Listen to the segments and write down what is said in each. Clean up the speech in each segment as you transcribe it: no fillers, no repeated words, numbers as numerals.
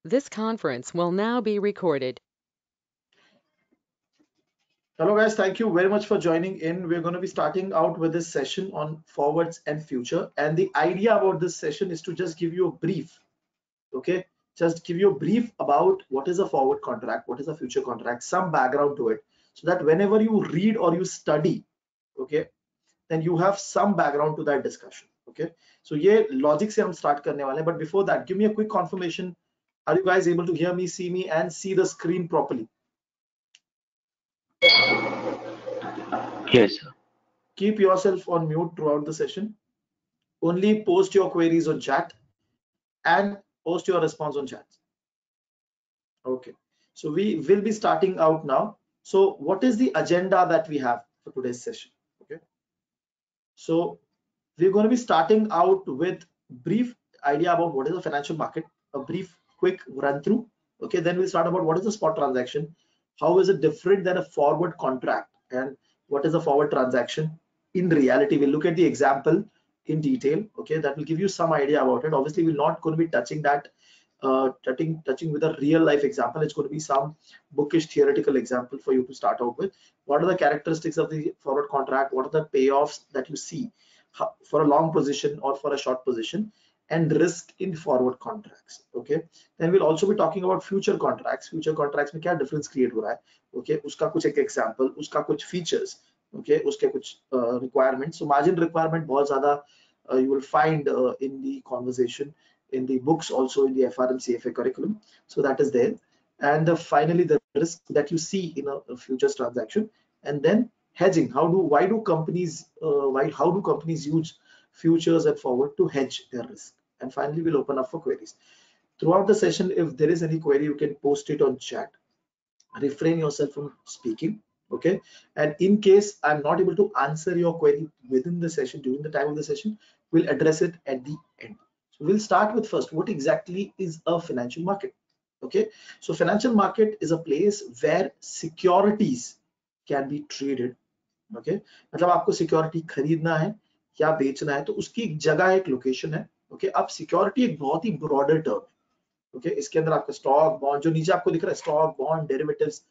This conference will now be recorded. Hello guys, thank you very much for joining in. We're going to be starting out with this session on forwards and future. And the idea about this session is to just give you a brief, okay? Just give you a brief about what is a forward contract, what is a future contract, some background to it, so that whenever you read or you study, okay, then you have some background to that discussion, okay? So ये logic से हम start करने वाले हैं, but before that, give me a quick confirmation. Are you guys able to hear me, see me, and see the screen properly? Yes, sir. Keep yourself on mute throughout the session. Only post your queries on chat and post your response on chat. Okay, so we will be starting out now. So what is the agenda that we have for today's session? Okay, so we're going to be starting out with brief idea about what is the financial market, a brief quick run through. Okay, then we'll start about what is the spot transaction, how is it different than a forward contract, and what is a forward transaction in reality. We'll look at the example in detail. Okay, that will give you some idea about it. Obviously we're not going to be touching that touching with a real life example. It's going to be some bookish theoretical example for you to start out with. What are the characteristics of the forward contract? What are the payoffs that you see for a long position or for a short position, and risk in forward contracts? Okay, then we'll also be talking about future contracts. Future contracts में क्या difference create हो रहा है? Okay, उसका कुछ एक example, उसका कुछ features, okay, उसके कुछ requirements. So margin requirement बहुत ज़्यादा you will find in the conversation, in the books, also in the FRM CFA curriculum. So that is there. And finally, the risk that you see in a futures transaction, and then hedging. How do companies use futures and forward to hedge their risk? And finally, we'll open up for queries. Throughout the session, if there is any query, you can post it on chat. Refrain yourself from speaking, okay? And in case I'm not able to answer your query within the session, during the time of the session, we'll address it at the end. So we'll start with first, what exactly is a financial market? Okay, so financial market is a place where securities can be traded. Okay, मतलब आपको security खरीदना है या बेचना है तो उसकी एक जगह, एक लोकेशन है. ओके, अब सिक्योरिटी एक बहुत ही ब्रॉडर टर्म है. ओके, इसके अंदर आपका स्टॉक, बॉन्ड, जो नीचे आपको दिख रहा है, स्टॉक, बॉन्ड, डेरिवेटिव्स,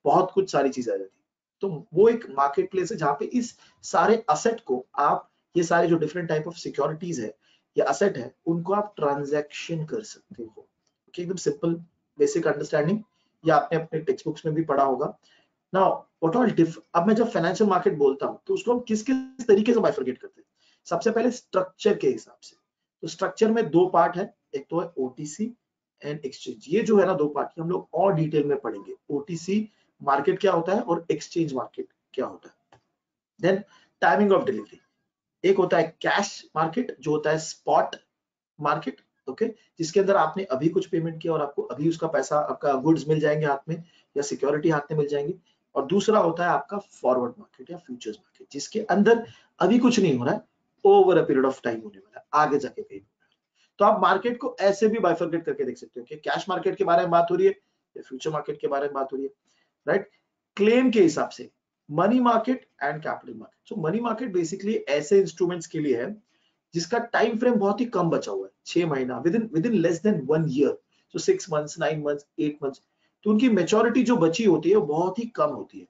बहुत कुछ सारी चीजें आ जाती है. तो वो एक मार्केट प्लेस है जहाँ पे इस सारे असेट को आप, ये सारे जो डिफरेंट टाइप ऑफ सिक्योरिटीज है या असेट है, उनको आप ट्रांजैक्शन कर सकते हो. ओके, एकदम सिंपल बेसिक अंडरस्टैंडिंग, या आपने अपने टेक्स्ट बुक्स में भी पढ़ा होगा. नाउ व्हाट ऑल अब मैं जब फाइनेंशियल मार्केट बोलता हूँ तो उसको हम किस किस तरीके से बाइफरकेट करते हैं? सबसे पहले स्ट्रक्चर के हिसाब से. तो स्ट्रक्चर में दो पार्ट है, एक तो है ओटीसी एंड एक्सचेंज. ये जो है ना, दो पार्ट हम लोग और डिटेल में पढ़ेंगे. ओटीसी मार्केट क्या होता है और एक्सचेंज मार्केट क्या होता है. Then timing of delivery. एक होता है कैश मार्केट, जो होता है स्पॉट मार्केट, ओके, जिसके अंदर आपने अभी कुछ पेमेंट किया और आपको अभी उसका पैसा, आपका गुड्स मिल जाएंगे हाथ में, या सिक्योरिटी हाथ में मिल जाएंगी. और दूसरा होता है आपका फॉरवर्ड मार्केट या फ्यूचर्स मार्केट, जिसके अंदर अभी कुछ नहीं हो रहा है, over a period of time होने वाला है, आगे जाके कहीं. तो आप मार्केट को ऐसे भी बाइफरकेट करके देख सकते हो कि कैश मार्केट के बारे में बात हो रही है या फ्यूचर मार्केट के बारे में बात हो रही है, राइट? क्लेम के हिसाब से money market and capital market. So money market basically ऐसे इंस्ट्रूमेंट्स के लिए है जिसका टाइम फ्रेम बहुत ही कम बचा हुआ है, 6 महीना, with in less than 1 year. So 6 months, 9 months, 8 months. तो उनकी मेच्योरिटी जो बची होती है वो बहुत ही कम होती है.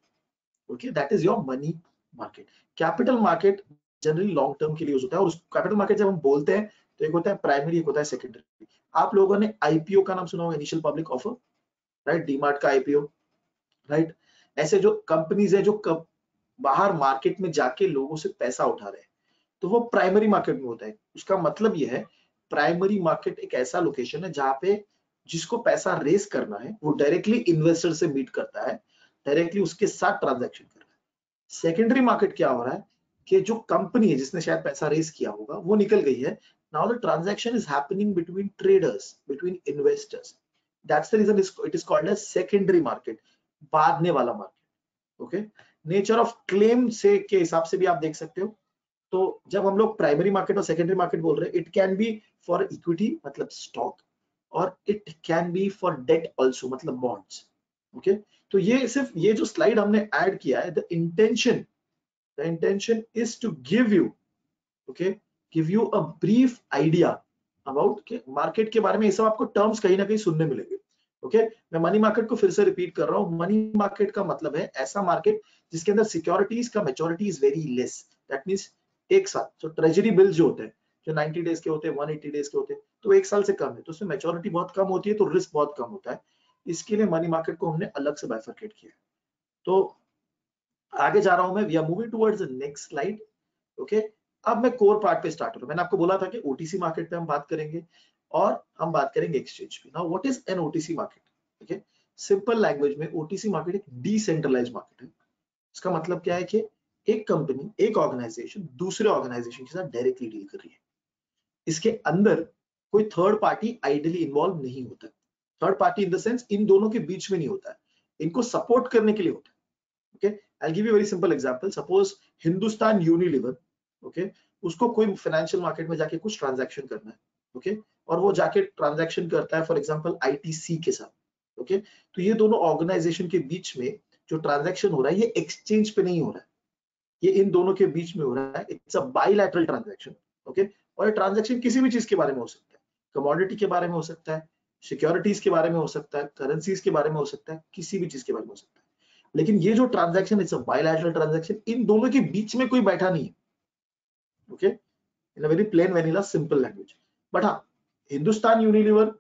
Okay, that is your money market. Capital market generally long term के लिए होता है. और कैपिटल मार्केट जब हम बोलते हैं तो एक होता है प्राइमरी, एक होता है सेकेंडरी. आप लोगों ने आईपीओ का नाम सुना होगा, initial public offer, right? DMart का आईपीओ, राइट? ऐसे जो कंपनीज है जो बाहर मार्केट में जाके लोगों से पैसा उठा रहे हैं, तो वो प्राइमरी मार्केट में होता है. उसका मतलब ये है, प्राइमरी मार्केट एक ऐसा लोकेशन है जहां पे जिसको पैसा रेस करना है वो डायरेक्टली इन्वेस्टर से मीट करता है, डायरेक्टली उसके साथ ट्रांजैक्शन कर रहा है. सेकेंडरी मार्केट क्या हो रहा है कि जो कंपनी है जिसने शायद पैसा रेस किया होगा वो निकल गई है. Now the transaction is happening between traders, between investors. That's the reason it is called as secondary market, बादने वाला market. Okay, nature of claim से के हिसाब से भी आप देख सकते हो. तो जब हम लोग प्राइमरी मार्केट और सेकेंडरी मार्केट बोल रहे हैं, it can be for equity मतलब स्टॉक, और it can be for debt also मतलब बॉन्ड्स. ओके, तो ये सिर्फ ये जो स्लाइड हमने ऐड किया है, the intention is to give you, okay, give you a brief idea about के मार्केट के बारे में, ये सब आपको टर्म्स कहीं ना कहीं सुनने मिलेंगे। ओके, मैं मनी मार्केट को फिर से रिपीट कर रहा हूँ। मनी मार्केट का मतलब है ऐसा मार्केट जिसके अंदर सिक्योरिटीज का maturity is very less, that means एक साल। तो ट्रेजरी बिल्स जो होते हैं, जो 90 डेज के होते हैं, 180 डेज के होते हैं, तो एक साल से कम है, तो उसमें मैच्योरिटी बहुत कम होती है, तो रिस्क बहुत कम होता है। इसके लिए मनी मार्केट को हमने अलग से बाइफरकेट किया है। तो आगे जा रहा हूं मैं, we are moving towards the next slide. Okay, अब मैं कोर पार्ट पे स्टार्ट करूं। मैंने आपको बोला था कि ओटीसी मार्केट पे हम बात करेंगे और हम बात करेंगे एक्सचेंज पे। Now what is an OTC market? Okay, simple language में ओटीसी मार्केट एक डिसेंट्रलाइज्ड मार्केट है। इसका मतलब क्या है कि एक कंपनी, एक ऑर्गेनाइजेशन दूसरे ऑर्गेनाइजेशन के साथ डायरेक्टली डील कर रही है। इसके अंदर कोई थर्ड पार्टी आइडियली इन्वॉल्व नहीं होता है। Third party in the sense in दोनों के बीच में नहीं होता है, इनको सपोर्ट करने के लिए होता है। Okay, I give you very simple example. Suppose Hindustan Unilever, okay, उसको कोई फाइनेंशियल मार्केट में जाके कुछ ट्रांजैक्शन करना है, ओके, और वो जाके ट्रांजैक्शन करता है फॉर एग्जांपल आईटीसी के साथ। ओके, तो ये दोनों ऑर्गेनाइजेशन के बीच में जो ट्रांजैक्शन हो रहा है ये एक्सचेंज पे नहीं हो रहा है, ये इन दोनों के बीच में हो रहा है। It's a bilateral transaction. Okay, और ये ट्रांजैक्शन किसी भी चीज के बारे में हो सकता है, कमोडिटी के बारे में हो सकता है, सिक्योरिटीज के बारे में हो सकता है, करेंसीज के बारे में हो सकता है, किसी भी चीज के बारे में हो सकता है। लेकिन ये जो transaction, it's a bilateral transaction, इन दोनों के बीच में कोई बैठा नहीं है। Okay, in a very plain vanilla simple language. But हाँ, हिंदुस्तान यूनिलीवर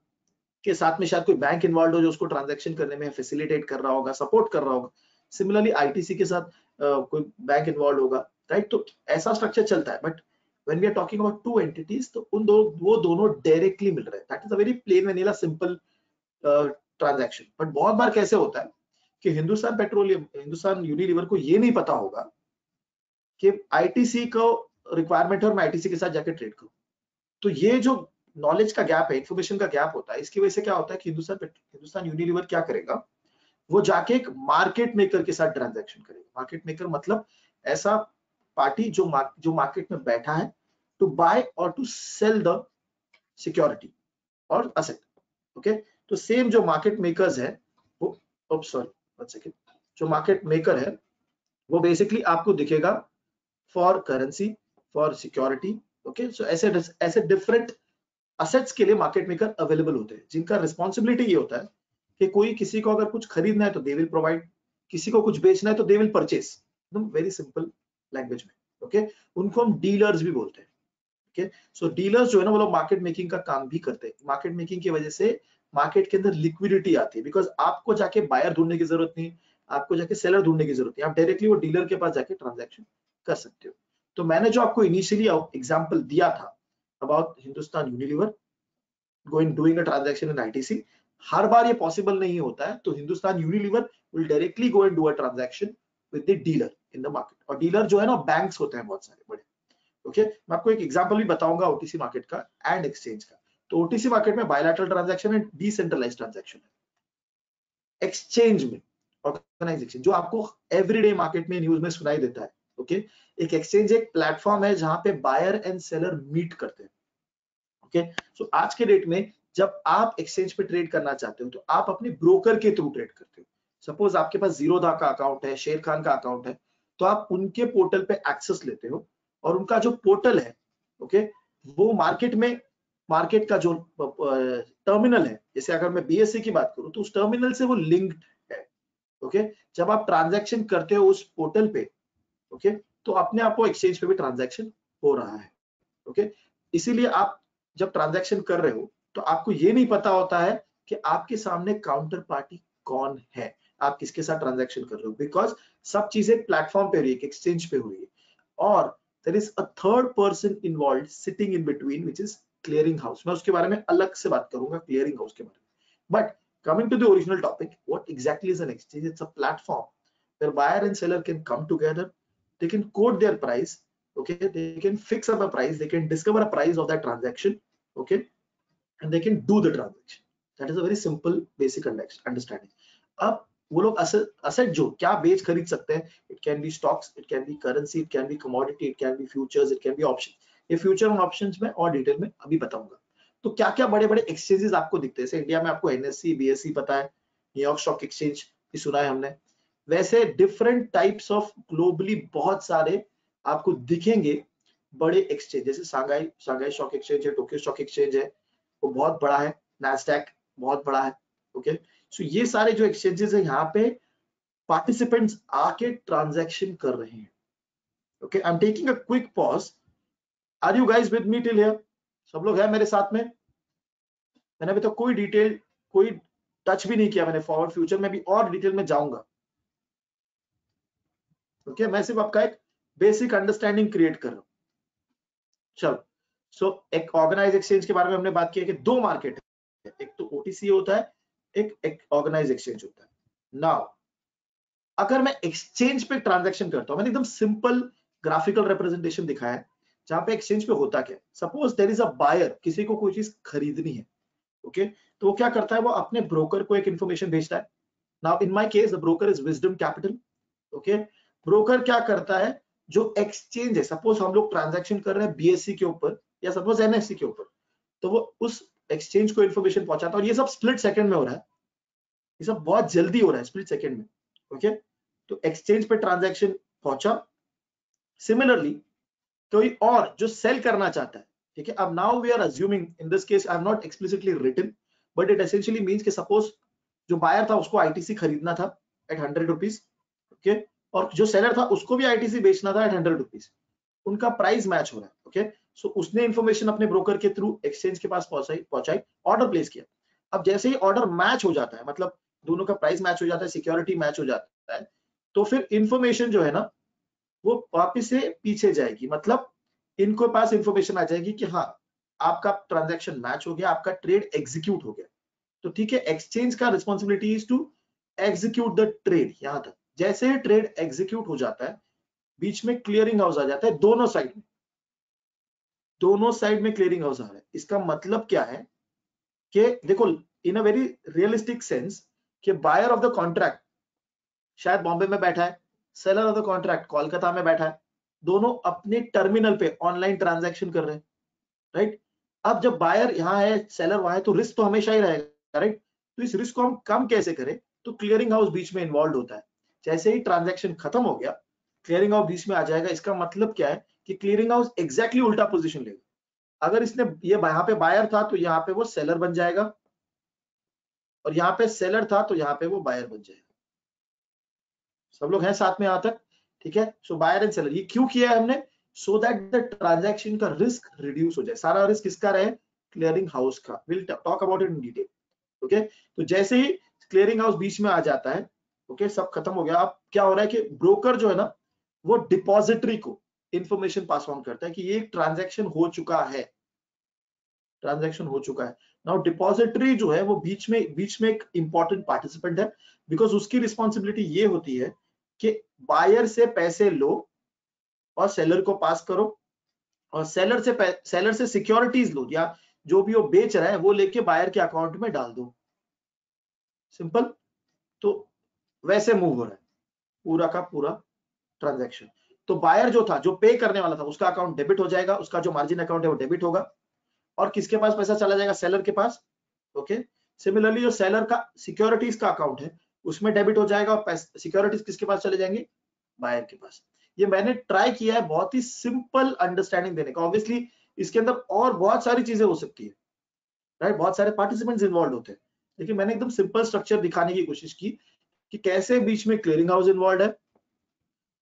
के साथ में शायद कोई बैंक इन्वॉल्व हो जो उसको ट्रांजैक्शन करने में फैसिलिटेट कर रहा होगा, सपोर्ट कर रहा होगा। सिमिलरली आईटीसी के साथ कोई बैंक इन्वॉल्व होगा, राइट? तो ऐसा स्ट्रक्चर चलता है। But when we are talking about two entities, तो वो दोनों डायरेक्टली मिल रहे हैं। That is a very plain vanilla simple transaction. But बहुत बार कैसे होता है कि हिंदुस्तान पेट्रोलियम, हिंदुस्तान यूनिलीवर को ये नहीं पता होगा कि आईटीसी को रिक्वायरमेंट है और मैं आईटीसी के साथ जाके ट्रेड करूं। तो ये जो नॉलेज का गैप है, इंफॉर्मेशन का गैप होता है, इसकी वजह से क्या होता है कि हिंदुस्तान यूनिलीवर क्या करेगा, वो जाके एक मार्केट मेकर के साथ ट्रांजैक्शन करेगा। मार्केट मेकर मतलब ऐसा पार्टी जो मार्केट में बैठा है टू बाय और टू सेल द सिक्योरिटी और असेट। ओके, तो सेम जो मार्केट मेकर्स है वो, सॉरी वन सेकेंड, जो मार्केट मेकर है वो बेसिकली आपको दिखेगा for currency, for security. Okay, so ऐसे डिफरेंट असेट्स के लिए मार्केट मेकर अवेलेबल होते हैं, जिनका रिस्पॉन्सिबिलिटी ये होता है कि कोई किसी को अगर कुछ खरीदना है तो दे विल प्रोवाइड, किसी को कुछ बेचना है तो दे विल परचेस। एकदम वेरी सिंपल लैंग्वेज में। ओके, उनको हम डीलर्स भी बोलते हैं। ओके, सो डीलर्स जो है ना, वो लोग मार्केट मेकिंग का काम भी करते हैं। मार्केट मेकिंग की वजह से मार्केट के अंदर लिक्विडिटी आती है, बिकॉज आपको जाके बायर ढूंढने की जरूरत नहीं, आपको जाके सेलर ढूंढने की जरूरत नहीं, आप डायरेक्टली वो डीलर के पास जाके ट्रांजैक्शन कर सकते हो। तो मैंने जो आपको इनिशियली एग्जांपल दिया था about Hindustan Unilever doing a transaction in ITC, हर बार ये पॉसिबल नहीं होता है। तो Hindustan Unilever will directly go and do a transaction with the dealer in the market। और डीलर जो है ना, बैंक्स होते हैं बहुत सारे बड़े। ओके, मैं आपको एक एग्जांपल भी बताऊंगा ओटीसी मार्केट का एंड एक्सचेंज का। तो ओटीसी मार्केट में bilateral transaction and decentralised transaction है। एक्सचेंज में ऑर्गेनाइजेशन जो आपको एवरीडे मार्केट में न्यूज में सुनाई देता है। ओके, एक एक्सचेंज एक प्लेटफॉर्म है जहां पे बायर एंड सेलर मीट करते हैं। ओके, सो आज के डेट में जब आप एक्सचेंज पे ट्रेड करना चाहते हो तो आप अपने ब्रोकर के थ्रू ट्रेड करते हो। सपोज आपके पास जीरोधा का अकाउंट है, शेर खान का अकाउंट है, तो आप उनके पोर्टल पे एक्सेस लेते हो और उनका जो पोर्टल है, ओके, वो मार्केट का जो टर्मिनल है, जैसे अगर मैं बीएससी की बात करूं तो उस टर्मिनल से वो लिंक्ड है। ओके, जब आप ट्रांजैक्शन करते हो उस पोर्टल पे, ओके, तो अपने आप को एक्सचेंज पे भी ट्रांजैक्शन हो रहा है। ओके, इसीलिए आप जब ट्रांजैक्शन कर रहे हो तो आपको ये नहीं पता होता है कि आपके सामने काउंटर पार्टी कौन है, आप किसके साथ ट्रांजैक्शन कर रहे हो, बिकॉज सब चीजें प्लेटफॉर्म पे हो रही है, एक्सचेंज पे हो रही है। और there is a third person involve sitting in between which is clearing house. मैं उसके बारे में अलग से बात करूंगा, क्लियरिंग हाउस के बारे में। But coming to the original topic, what exactly is an exchange? It's a platform where buyer and seller can come together, they can quote their price, okay, they can fix up a price, they can discover a price of that transaction, okay, and they can do the transaction. That is a very simple basic understanding. अब वो लोग asset जो क्या बेच खरीद सकते हैं, it can be stocks, it can be currency, it can be commodity, it can be futures, it can be options. ये फ्यूचर और ऑप्शंस में और डिटेल में अभी बताऊंगा। तो क्या क्या बड़े बड़े एक्सचेंजेस आपको दिखते हैं, जैसे इंडिया में आपको एनएससी, बीएससी पता है, न्यूयॉर्क स्टॉक एक्सचेंज भी सुना है हमने, वैसे डिफरेंट टाइप्स ऑफ ग्लोबली बहुत सारे आपको दिखेंगे बड़े एक्सचेंज, जैसे शांघाई स्टॉक एक्सचेंज है, टोक्यो स्टॉक एक्सचेंज है, वो बहुत बड़ा है, नैस्डैक बहुत बड़ा है। ओके, सो ये सारे जो एक्सचेंजेस है यहाँ पे पार्टिसिपेंट्स आके ट्रांजैक्शन कर रहे हैं। Okay, I am taking a quick pause. Are you guys with me till here? सब लोग हैं मेरे साथ में? मैंने अभी तक कोई डिटेल, कोई टच भी नहीं किया मैंने फॉरवर्ड, फ्यूचर में भी और डिटेल में जाऊंगा। ओके, मैं सिर्फ आपका एक बेसिक अंडरस्टैंडिंग क्रिएट कर रहा हूं। चलो, सो एक ऑर्गेनाइज एक्सचेंज के बारे में हमने बात की है कि दो मार्केट है, एक तो ओटीसी होता है, एक ऑर्गेनाइज एक्सचेंज होता है। नाउ अगर मैं एक्सचेंज पे ट्रांजैक्शन करता हूं, मैंने एकदम सिंपल ग्राफिकल रिप्रेजेंटेशन दिखाया है जहां पे एक्सचेंज पे होता क्या है। Suppose there is a buyer, किसी को कोई चीज खरीदनी है। ओके, तो वो क्या करता है, वो अपने ब्रोकर को एक इंफॉर्मेशन भेजता है। Now in my case the broker is wisdom capital. Okay, broker क्या करता है, जो एक्सचेंज है, सपोज हम लोग ट्रांजैक्शन कर रहे हैं बीएससी के ऊपर या सपोज एनएससी के ऊपर, तो वो उस एक्सचेंज को इंफॉर्मेशन पहुंचाता है, और ये सब स्प्लिट सेकंड में हो रहा है, ये सब बहुत जल्दी हो रहा है, स्प्लिट सेकंड में। ओके, तो एक्सचेंज पे ट्रांजैक्शन पहुंचा। सिमिलरली कोई और जो सेल करना चाहता है, ठीक है, अब now we are assuming, in this case I have not explicitly written, but it essentially means कि सपोज जो बायर था उसको आईटीसी खरीदना था एट 100 रुपीज। ओके, और जो सेलर था उसको भी आईटीसी बेचना था एट 100 रुपीज। उनका प्राइस मैच हो रहा है। ओके, सो उसने इंफॉर्मेशन अपने ब्रोकर के थ्रू एक्सचेंज के पास पहुंचाई, ऑर्डर प्लेस किया। अब जैसे ही ऑर्डर मैच हो जाता है, मतलब दोनों का प्राइस मैच हो जाता है, सिक्योरिटी मैच हो जाता है, तो फिर इंफॉर्मेशन जो है ना वो वापिस से पीछे जाएगी, मतलब इनको पास इंफॉर्मेशन आ जाएगी कि हाँ आपका ट्रांजैक्शन मैच हो गया, आपका ट्रेड एग्जीक्यूट हो गया। तो ठीक है, एक्सचेंज का responsibility is to execute the trade. यहां तक जैसे ही ट्रेड एग्जीक्यूट हो जाता है, बीच में क्लियरिंग हाउस आ जाता है, दोनों साइड में, दोनों साइड में क्लियरिंग हाउस आ रहा है। इसका मतलब क्या है कि देखो, इन अ वेरी रियलिस्टिक सेंस, कि बायर ऑफ द कॉन्ट्रैक्ट शायद बॉम्बे में बैठा है, seller of the contract Kolkata में बैठा है, दोनों अपने टर्मिनल पे ऑनलाइन ट्रांजैक्शन कर रहे हैं, राइट। अब जब बायर यहाँ है, सेलर वहां है, तो रिस्क तो हमेशा ही रहेगा, राइट। तो इस रिस्क को हम कम कैसे करें, तो क्लियरिंग हाउस बीच में इन्वॉल्व होता है। जैसे ही ट्रांजैक्शन खत्म हो गया, क्लियरिंग हाउस बीच में आ जाएगा। इसका मतलब क्या है कि क्लियरिंग हाउस एग्जैक्टली उल्टा पोजीशन लेगा। अगर इसने ये यहाँ पे बायर था तो यहाँ पे वो सेलर बन जाएगा, और यहाँ पे सेलर था तो यहाँ पे वो बायर बन जाएगा। सब लोग हैं साथ में यहां तक? ठीक है, सो बायर एंड सेलर, ये क्यों किया है हमने? सो दैट द ट्रांजैक्शन का रिस्क रिड्यूस हो जाए। सारा रिस्क किसका रहे? क्लियरिंग हाउस का। Will talk about it in detail. Okay, तो जैसे ही क्लियरिंग हाउस बीच में आ जाता है, ओके, सब खत्म हो गया। अब क्या हो रहा है कि ब्रोकर जो है ना, वो डिपॉजिटरी को इंफॉर्मेशन पास ऑन करता है कि ये ट्रांजैक्शन हो चुका है, ट्रांजैक्शन हो चुका है। नाउ डिपॉजिटरी जो है वो बीच में एक इंपॉर्टेंट पार्टिसिपेंट है, बिकॉज उसकी रिस्पॉन्सिबिलिटी ये होती है कि बायर से पैसे लो और सेलर को पास करो, और सेलर से सिक्योरिटीज लो, या जो भी वो बेच रहा है वो लेके बायर के अकाउंट में डाल दो। सिंपल। तो वैसे मूव हो रहा है पूरा का पूरा ट्रांजैक्शन। तो बायर जो था, जो पे करने वाला था, उसका अकाउंट डेबिट हो जाएगा, उसका जो मार्जिन अकाउंट है वो डेबिट होगा, और किसके पास पैसा चला जाएगा? सेलर के पास। ओके, सिमिलरली जो सेलर का सिक्योरिटीज का अकाउंट है उसमें डेबिट हो जाएगा, और सिक्योरिटीज किसके पास चले जाएंगे? बायर के पास। ये मैंने ट्राई किया है बहुत ही सिंपल अंडरस्टैंडिंग देने का। ऑब्वियसली इसके अंदर और बहुत सारी चीजें हो सकती है, राइट, बहुत सारे पार्टिसिपेंट्स इन्वॉल्व होते हैं, लेकिन मैंने एकदम सिंपल स्ट्रक्चर दिखाने की कोशिश की कि कैसे बीच में क्लियरिंग हाउस इन्वॉल्व है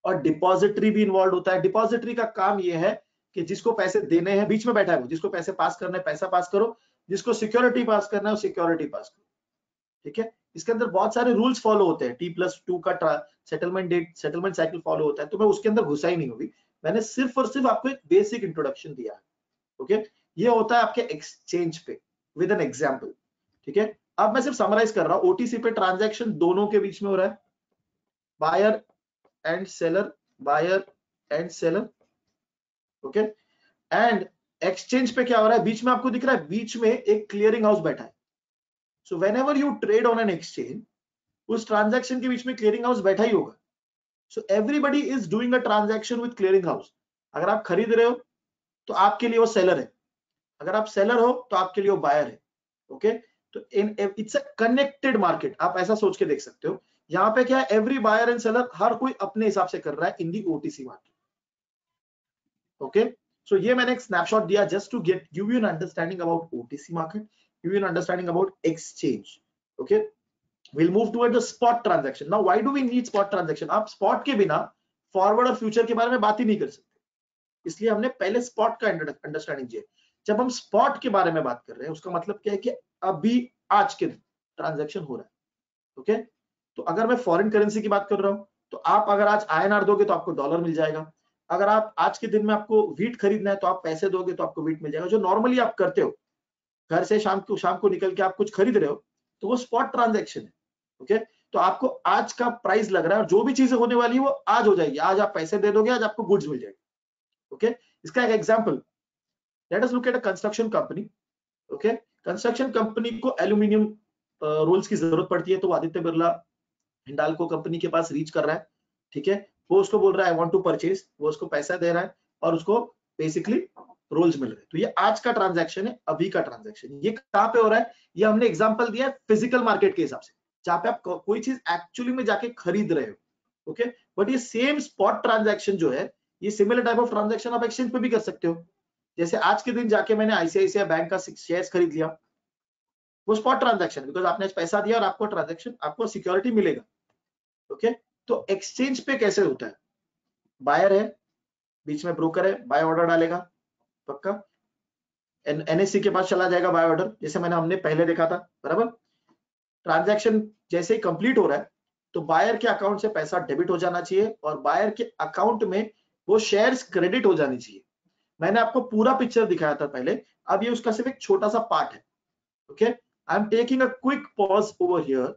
और डिपॉजिटरी भी इन्वॉल्व होता है। डिपॉजिटरी का काम यह है कि जिसको पैसे देने हैं बीच में बैठा है वो, जिसको पैसे पास करना है पैसा पास करो, जिसको सिक्योरिटी पास करना है वो सिक्योरिटी पास करो। ठीक है, इसके अंदर बहुत सारे रूल्स फॉलो होते हैं। T+2 का settlement date, settlement cycle follow होता है, तो मैं उसके अंदर घुसा ही नहीं होगी। मैंने सिर्फ और सिर्फ आपको एक बेसिक इंट्रोडक्शन दिया है। ओके, ये होता है आपके एक्सचेंज पे विद एन एग्जांपल। ठीक है, अब मैं सिर्फ समराइज कर रहा हूं। ओटीसी पे ट्रांजैक्शन दोनों के बीच में हो रहा है, buyer and seller, buyer and seller. Okay, and exchange पे क्या हो रहा है? बीच में आपको दिख रहा है, बीच में एक क्लियरिंग हाउस बैठा है। So whenever you trade on an exchange, उस ट्रांजैक्शन के बीच में क्लियरिंग हाउस बैठा ही होगा। So everybody is doing a transaction with clearing house. अगर आप खरीद रहे हो तो आपके लिए वो सेलर है, अगर आप सेलर हो तो आपके लिए वो बायर है। ओके, तो इट्स अ कनेक्टेड मार्केट। आप ऐसा सोच के देख सकते हो। यहाँ पे क्या है, एवरी बायर एंड सेलर, हर कोई अपने हिसाब से कर रहा है in the OTC market. Okay, so ये मैंने एक स्नैपशॉट दिया just to give you an understanding about OTC market, give you an understanding about exchange. Okay, we'll move toward the spot transaction. Now why do we need spot transaction? आप spot के बिना forward और future के बारे में बात ही नहीं कर सकते, इसलिए हमने पहले स्पॉट का अंडरस्टैंडिंग दिया. जब हम स्पॉट के बारे में बात कर रहे हैं उसका मतलब क्या है कि अभी आज के दिन ट्रांजैक्शन हो रहा है. ओके, तो अगर मैं फॉरेन करेंसी की बात कर रहा हूं तो आप अगर आज INR दोगे तो आपको डॉलर मिल जाएगा. अगर आप आज के दिन में आपको वीट खरीदना है तो आप पैसे दोगे तो आपको वीट मिल जाएगा. जो नॉर्मली आप करते हो, घर से शाम को निकल के आप कुछ खरीद रहे हो तो वो स्पॉट ट्रांजैक्शन है. ओके, तो आपको आज का प्राइस लग रहा है और जो भी चीजें होने वाली है वो आज हो जाएगी. आज आप पैसे दे दोगे, आज आपको गुड्स मिल जाएगी. ओके, इसका एक example, let us look at a construction company. Okay, construction company को एल्यूमिनियम रोल्स की जरूरत पड़ती है, तो आदित्य बिरला हिंडाल्को कंपनी के पास रीच कर रहा है. ठीक है, वो उसको बोल रहा है आई वांट टू परचेज, वो उसको पैसा दे रहा है और उसको बेसिकली रोल्स मिल रहे हैं. तो ये आज का ट्रांजैक्शन है, अभी का ट्रांजैक्शन. ये कहां पे हो रहा है? ये हमने एग्जांपल दिया है फिजिकल मार्केट के हिसाब से, जहां पे आप कोई चीज एक्चुअली में जाके खरीद रहे हो. ओके, बट ये सेम स्पॉट ट्रांजैक्शन जो है, ये सिमिलर टाइप ऑफ ट्रांजैक्शन आप एक्सचेंज पे भी कर सकते हो. जैसे आज के दिन जाके मैंने आईसीआईसीआई बैंक का शेयर्स खरीद लिया, वो स्पॉट ट्रांजैक्शन, बिकॉज आपने पैसा दिया और आपको ट्रांजैक्शन, आपको सिक्योरिटी मिलेगा. ओके, तो एक्सचेंज पे कैसे होता है? बायर है, बीच में ब्रोकर है, बाय ऑर्डर डालेगा, पक्का एनएससी के पास चला जाएगा बाय ऑर्डर, जैसे हमने पहले देखा था, बराबर. ट्रांजैक्शन जैसे ही कंप्लीट हो रहा है तो बायर के अकाउंट से पैसा डेबिट हो जाना चाहिए और बायर के अकाउंट में वो शेयर्स क्रेडिट हो जानी चाहिए. मैंने आपको पूरा पिक्चर दिखाया था पहले, अब ये उसका सिर्फ एक छोटा सा पार्ट है. Okay, I am taking a quick pause over here.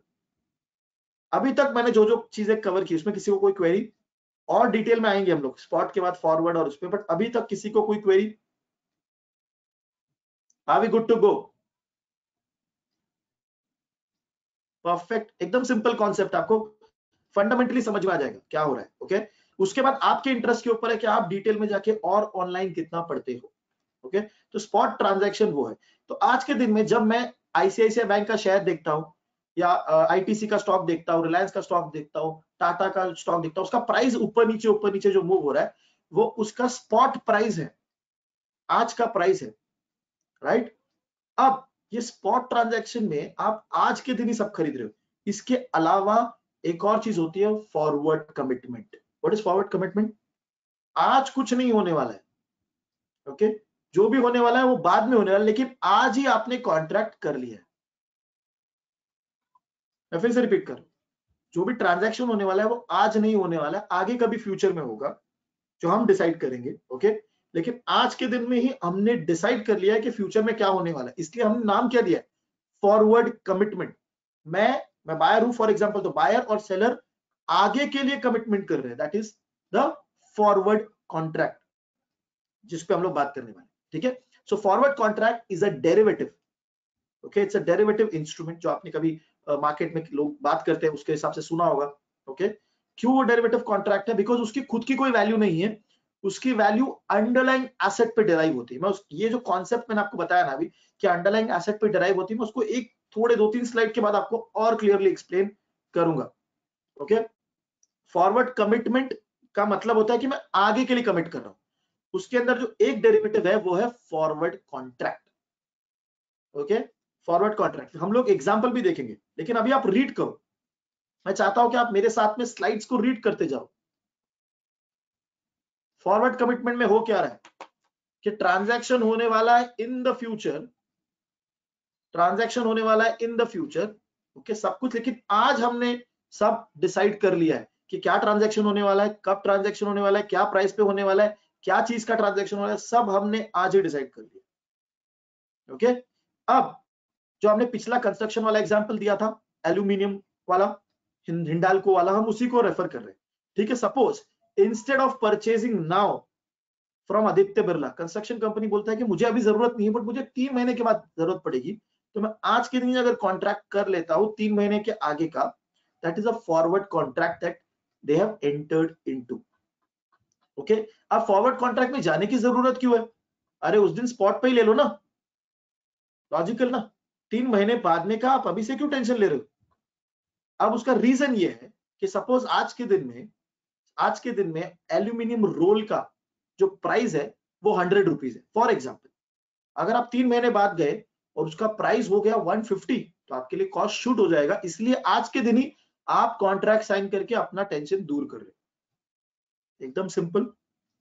अभी तक मैंने जो जो चीजें कवर की उसमें किसी को कोई क्वेरी? और डिटेल में आएंगे हम लोग स्पॉट के बाद फॉरवर्ड और उसमें, बट अभी तक किसी को कोई query? Are we good to go? Perfect, एकदम सिंपल कॉन्सेप्ट, आपको फंडामेंटली समझ में आ जाएगा क्या हो रहा है. ओके, उसके बाद आपके इंटरेस्ट के ऊपर है कि आप डिटेल में जाके और ऑनलाइन कितना पढ़ते हो. ओके, तो स्पॉट ट्रांजैक्शन वो है. तो आज के दिन में जब मैं आईसीआईसीआई बैंक का शेयर देखता हूं या आईटीसी का स्टॉक देखता हूं, रिलायंस का स्टॉक देखता हूं, टाटा का स्टॉक देखता हूं, उसका प्राइस ऊपर नीचे जो मूव हो रहा है वो उसका स्पॉट प्राइस है, आज का प्राइस है, राइट. अब ये स्पॉट ट्रांजैक्शन में आप आज के दिन ही सब खरीद रहे हो. इसके अलावा एक और चीज होती है, forward commitment. What is forward commitment? आज कुछ नहीं होने वाला है. ओके, जो भी होने वाला है वो बाद में होने वाला है, लेकिन आज ही आपने कॉन्ट्रैक्ट कर लिया है. मैं फिर से रिपीट कर रहा हूं, जो भी ट्रांजैक्शन होने वाला है वो आज नहीं होने वाला है, आगे कभी फ्यूचर में होगा जो हम डिसाइड करेंगे. ओके, लेकिन आज के दिन में ही हमने डिसाइड कर लिया है कि फ्यूचर में क्या होने वाला है, इसलिए हमने नाम क्या दिया है? Forward commitment. मैं बायर हूं फॉर एग्जांपल, तो बायर और सेलर आगे के लिए कमिटमेंट कर रहे हैं, that is the forward contract जिस पे हम लोग बात करने वाले. ठीक है, so forward contract is a derivative. Okay, it's a derivative instrument, जो आपने कभी मार्केट में लोग बात करते हैं उसके हिसाब से सुना होगा. ओके, क्यों वो डेरिवेटिव कॉन्ट्रैक्ट है? बिकॉज उसकी खुद की कोई वैल्यू नहीं है, उसकी वैल्यू अंडरलाइंग एसेट पे डिराइव होती है. मैं ये जो कॉन्सेप्ट मैंने आपको बताया ना अभी कि अंडरलाइंग एसेट पे डिराइव होती है, मैं उसको एक थोड़े 2-3 स्लाइड के बाद आपको और क्लियरली एक्सप्लेन करूंगा. ओके, फॉरवर्ड कमिटमेंट का मतलब होता है कि मैं आगे के लिए कमिट कर रहा हूं. उसके अंदर जो एक डेरिवेटिव है वो है forward contract. Okay, forward contract हम लोग एग्जांपल भी देखेंगे, लेकिन अभी आप रीड करो. मैं चाहता हूं कि आप मेरे साथ में स्लाइड्स को रीड करते जाओ. फॉरवर्ड कमिटमेंट में हो क्या रहा है कि ट्रांजैक्शन होने वाला है इन द फ्यूचर, ट्रांजैक्शन होने वाला है इन द फ्यूचर. ओके, सब कुछ, लेकिन आज हमने सब डिसाइड कर लिया है कि क्या ट्रांजैक्शन होने वाला है, कब ट्रांजैक्शन होने वाला है, क्या प्राइस पे होने वाला है, क्या चीज का ट्रांजैक्शन होने वाला है, सब हमने आज ही डिसाइड कर लिया. ओके, अब जो हमने पिछला कंस्ट्रक्शन वाला एग्जांपल दिया था, एल्यूमिनियम वाला, हिंडाल्को वाला, हम उसी को रेफर कर रहे हैं. ठीक है, suppose instead of purchasing now from Aditya Birla, construction company बोलता है कि मुझे अभी जरूरत नहीं है, बट मुझे 3 महीने के बाद जरूरत पड़ेगी, तो मैं आज के दिन अगर कॉन्ट्रैक्ट कर लेता हूं 3 महीने के आगे का, that is a forward contract that they have entered into. Okay, अब फॉरवर्ड कॉन्ट्रैक्ट में जाने की जरूरत क्यों है? अरे उस दिन स्पॉट पे ही ले लो ना, लॉजिकल ना. 3 महीने बाद में का आप अभी से क्यों टेंशन ले रहे हो? अब उसका रीजन ये है कि सपोज आज के दिन में एल्यूमिनियम रोल का जो प्राइस है वो 100 रुपीज है फॉर एग्जाम्पल। अगर आप 3 महीने बाद गए और उसका प्राइस हो गया 150, तो आपके लिए कॉस्ट शूट हो जाएगा। इसलिए आज के दिन ही आप कॉन्ट्रैक्ट साइन करके अपना टेंशन दूर कर रहे हैं। एकदम simple.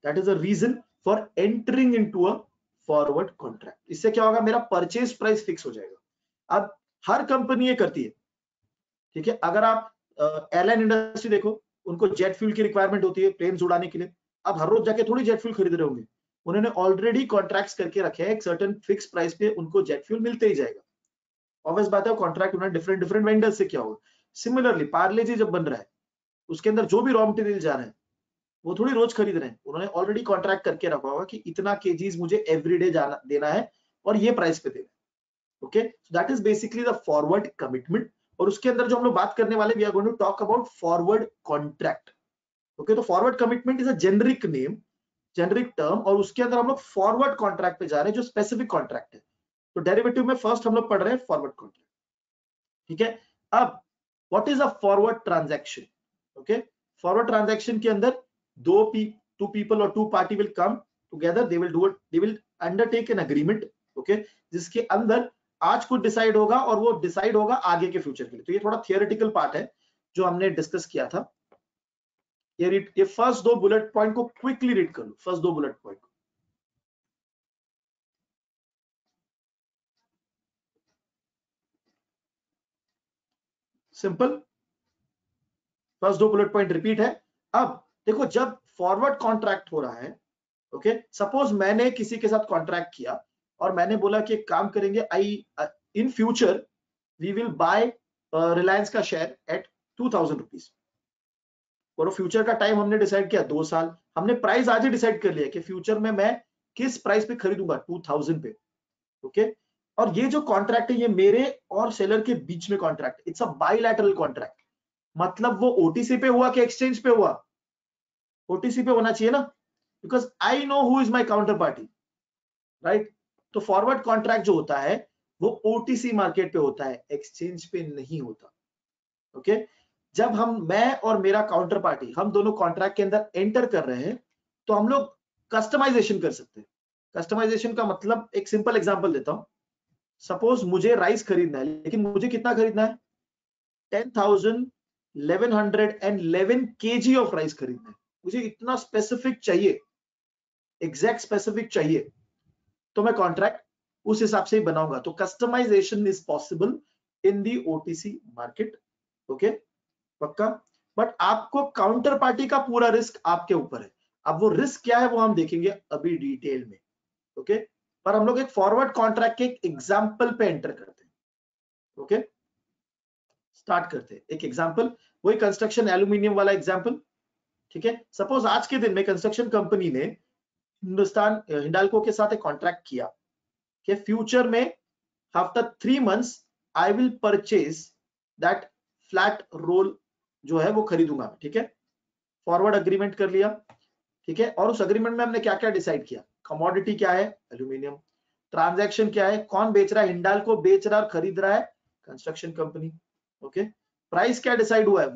That is a reason for entering into a forward contract. इससे क्या होगा, मेरा परचेज प्राइस फिक्स हो जाएगा। अब हर कंपनी ये करती है, ठीक है। अगर आप एयरलाइन इंडस्ट्री देखो, उनको जेट फ्यूल की रिक्वायरमेंट होती है प्लेन उड़ाने के लिए। अब हर रोज जाके थोड़ी जेट फ्यूल खरीद रहे होंगे, उन्होंने ऑलरेडी कॉन्ट्रैक्ट्स करके रखे हैं, एक सर्टेन फिक्स प्राइस पे उनको जेट फ्यूल मिलते ही जाएगा। ऑब्वियस बात है, कॉन्ट्रैक्ट उन्होंने डिफरेंट डिफरेंट वेंडर्स से किया होगा। सिमिलरली पार्ले जी जब बन रहा है, उसके अंदर जो भी रॉ मटेरियल जा रहे हैं वो थोड़ी रोज खरीद रहे हैं, उन्होंने ऑलरेडी कॉन्ट्रैक्ट करके रखा होगा कि इतना केजीज मुझे एवरीडे जाना देना है और ये प्राइस पे देना है। Okay, so that is basically the forward commitment. और उसके अंदर जो हम लोग बात करने वाले, we are going to talk about forward contract. Okay, तो forward commitment is a generic name, generic term, और उसके अंदर हम लोग फॉरवर्ड कॉन्ट्रैक्ट पे जा रहे हैं जो स्पेसिफिक कॉन्ट्रैक्ट है। तो डेरिवेटिव में फर्स्ट हम लोग पढ़ रहे हैं फॉरवर्ड कॉन्ट्रैक्ट, ठीक है। अब what is a forward transaction? Okay, forward transaction के अंदर टू पीपल और two party will come together, they will undertake an agreement, okay, जिसके अंदर आज कुछ डिसाइड होगा और वो डिसाइड होगा आगे के फ्यूचर के लिए। तो ये थोड़ा थियोरेटिकल पार्ट है जो हमने डिस्कस किया था। ये फर्स्ट 2 बुलेट पॉइंट को क्विकली रीड कर लो, फर्स्ट 2 बुलेट पॉइंट को। Simple, first 2 bullet point repeat है। अब देखो, जब फॉरवर्ड कॉन्ट्रैक्ट हो रहा है, ओके, सपोज मैंने किसी के साथ कॉन्ट्रैक्ट किया और मैंने बोला कि एक काम करेंगे, in future we will buy Reliance का शेयर एट 2000 रुपीज। और फ्यूचर का टाइम हमने डिसाइड किया 2 साल। हमने प्राइस आज ही डिसाइड कर लिया कि फ्यूचर में मैं किस प्राइस पे खरीदूंगा, 2000 पे, ओके। और ये जो कॉन्ट्रैक्ट है, ये मेरे और सेलर के बीच में contract, it's a bilateral contract. मतलब वो ओटीसी पे हुआ कि एक्सचेंज पे हुआ? ओटीसी पे होना चाहिए ना, because I know who is my counter party, right. तो फॉरवर्ड कॉन्ट्रैक्ट जो होता है वो ओटीसी मार्केट पे होता है, एक्सचेंज पे नहीं होता, ओके। जब मैं और मेरा काउंटर पार्टी, हम दोनों कॉन्ट्रैक्ट के अंदर एंटर कर रहे हैं, तो हम लोग कस्टमाइजेशन कर सकते हैं। कस्टमाइजेशन का मतलब, एक सिंपल एग्जांपल देता हूं। सपोज मुझे राइस खरीदना है, लेकिन मुझे कितना खरीदना है? 10,1111 kg ऑफ राइस खरीदना है। मुझे इतना स्पेसिफिक चाहिए, एग्जैक्ट स्पेसिफिक चाहिए, तो मैं कॉन्ट्रैक्ट उस हिसाब से ही बनाऊंगा। तो customisation is possible in the OTC market, okay, पक्का। बट आपको काउंटर पार्टी का पूरा रिस्क आपके ऊपर है। अब वो रिस्क क्या है वो हम देखेंगे अभी डिटेल में, ओके। पर हम लोग एक फॉरवर्ड कॉन्ट्रैक्ट के एग्जांपल पे एंटर करते हैं, ओके। स्टार्ट करते हैं एक एग्जांपल, वही कंस्ट्रक्शन एल्यूमिनियम वाला एग्जांपल, ठीक है। सपोज आज के दिन में कंस्ट्रक्शन कंपनी ने हिंडाल्को के साथ एक कॉन्ट्रैक्ट किया कि फ्यूचर में after 3 months I will purchase that flat roll जो है वो खरीदूंगा, ठीक है। फॉरवर्ड अग्रीमेंट कर लिया, ठीक है। और उस अग्रीमेंट में हमने क्या क्या डिसाइड किया? कमोडिटी क्या है? एल्यूमिनियम। ट्रांजैक्शन क्या है? कौन बेच रहा है? हिंडाल्को बेच रहा है और खरीद रहा है कंस्ट्रक्शन कंपनी, ओके। प्राइस क्या डिसाइड हुआ है?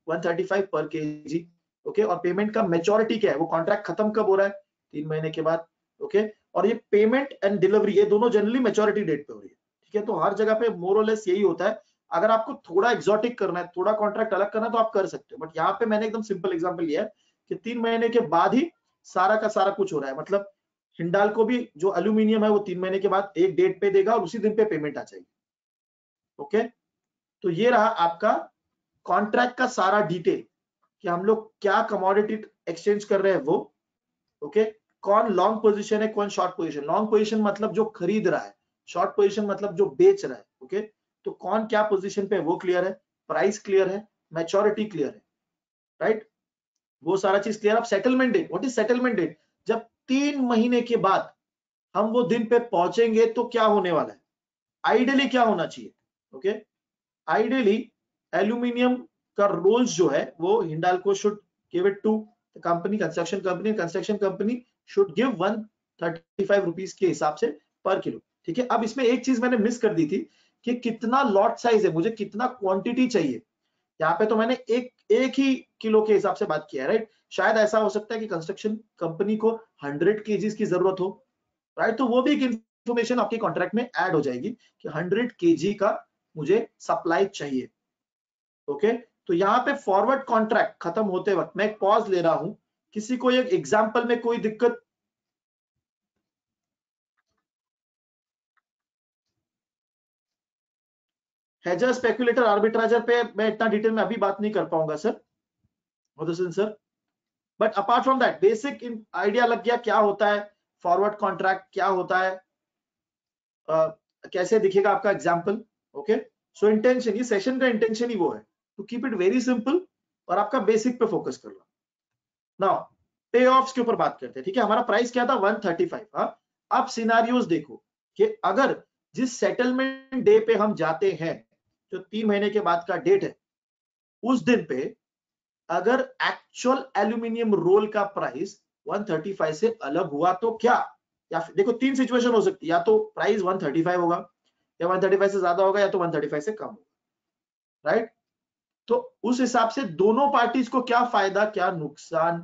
135 पर केजी, ओके। और पेमेंट का मेच्योरिटी क्या है? वो कॉन्ट्रैक्ट खत्म कब हो रहा है? 3 महीने के बाद, ओके। और ये पेमेंट एंड डिलीवरी, ये दोनों जनरली मेच्योरिटी डेट पे हो रही है, ठीक है। तो हर जगह पे मोर और लेस यही होता है। अगर आपको थोड़ा एक्सोटिक करना है, थोड़ा कॉन्ट्रैक्ट अलग करना है, तो आप कर सकते हो। बट यहाँ पे मैंने एकदम सिंपल एग्जांपल लिया है कि 3 महीने के बाद ही सारा का सारा कुछ हो रहा है। मतलब हिंडाल्को भी जो एल्यूमिनियम है वो 3 महीने के बाद एक डेट पे देगा और उसी दिन पे पेमेंट आ जाएगी, ओके। तो ये रहा आपका कॉन्ट्रैक्ट का सारा डिटेल कि हम लोग क्या कमोडिटी एक्सचेंज कर रहे हैं वो, ओके। कौन लॉन्ग पोजीशन है, कौन शॉर्ट पोजीशन। लॉन्ग पोजीशन मतलब जो खरीद रहा है, शॉर्ट पोजीशन मतलब जो बेच रहा है, ओके। तो कौन क्या पोजीशन पे है वो क्लियर है, प्राइस क्लियर है, मैच्योरिटी क्लियर है, राइट। वो सारा चीज क्लियर। अब settlement date, what is settlement date? जब 3 महीने के बाद हम वो दिन पे पहुंचेंगे तो क्या होने वाला है? आइडियली क्या होना चाहिए, ओके। आइडियली एल्यूमिनियम का रोल्स जो है वो Hindalco should give it to the company, construction company should give 135 rupees के हिसाब से पर किलो, ठीक है। अब इसमें एक चीज मैंने मिस कर दी थी कि कितना लॉट साइज है, मुझे कितना क्वांटिटी चाहिए। यहाँ पे तो मैंने एक ही किलो के हिसाब से बात किया है, राइट। शायद ऐसा हो सकता है कि कंस्ट्रक्शन कंपनी को 100 kgs की जरूरत हो, राइट? तो वो भी एक इंफॉर्मेशन आपके कॉन्ट्रैक्ट में ऐड हो जाएगी कि 100 kg का मुझे सप्लाई चाहिए। ओके, तो यहाँ पे फॉरवर्ड कॉन्ट्रैक्ट खत्म होते वक्त मैं एक पॉज ले रहा हूं, किसी को एक एग्जाम्पल में कोई दिक्कत? हेजर, स्पेकुलेटर, आर्बिट्राजर पे मैं इतना डिटेल में अभी बात नहीं कर पाऊंगा sir, sir, but apart from that basic idea लग गया क्या होता है फॉरवर्ड कॉन्ट्रैक्ट, क्या होता है, कैसे दिखेगा आपका एग्जाम्पल। ओके, सो इंटेंशन, ये सेशन का इंटेंशन ही वो है to keep it very simple और आपका बेसिक पे फोकस करना। नाउ पे ऑफ्स के ऊपर बात करते हैं, ठीक है? हमारा प्राइस क्या था 135। हाँ, अब सिनारियोज देखो कि अगर जिस सेटलमेंट डे पे हम जाते हैं, जो 3 महीने के बाद का डेट है, उस दिन पे अगर एक्चुअल एल्यूमिनियम रोल का प्राइस 135 से अलग हुआ तो क्या? या फिर देखो 3 सिचुएशन हो सकती है, या तो प्राइस 135 होगा, या 135 से ज्यादा होगा, या तो 135 से कम होगा, राइट? तो उस हिसाब से दोनों पार्टीज को क्या फायदा क्या नुकसान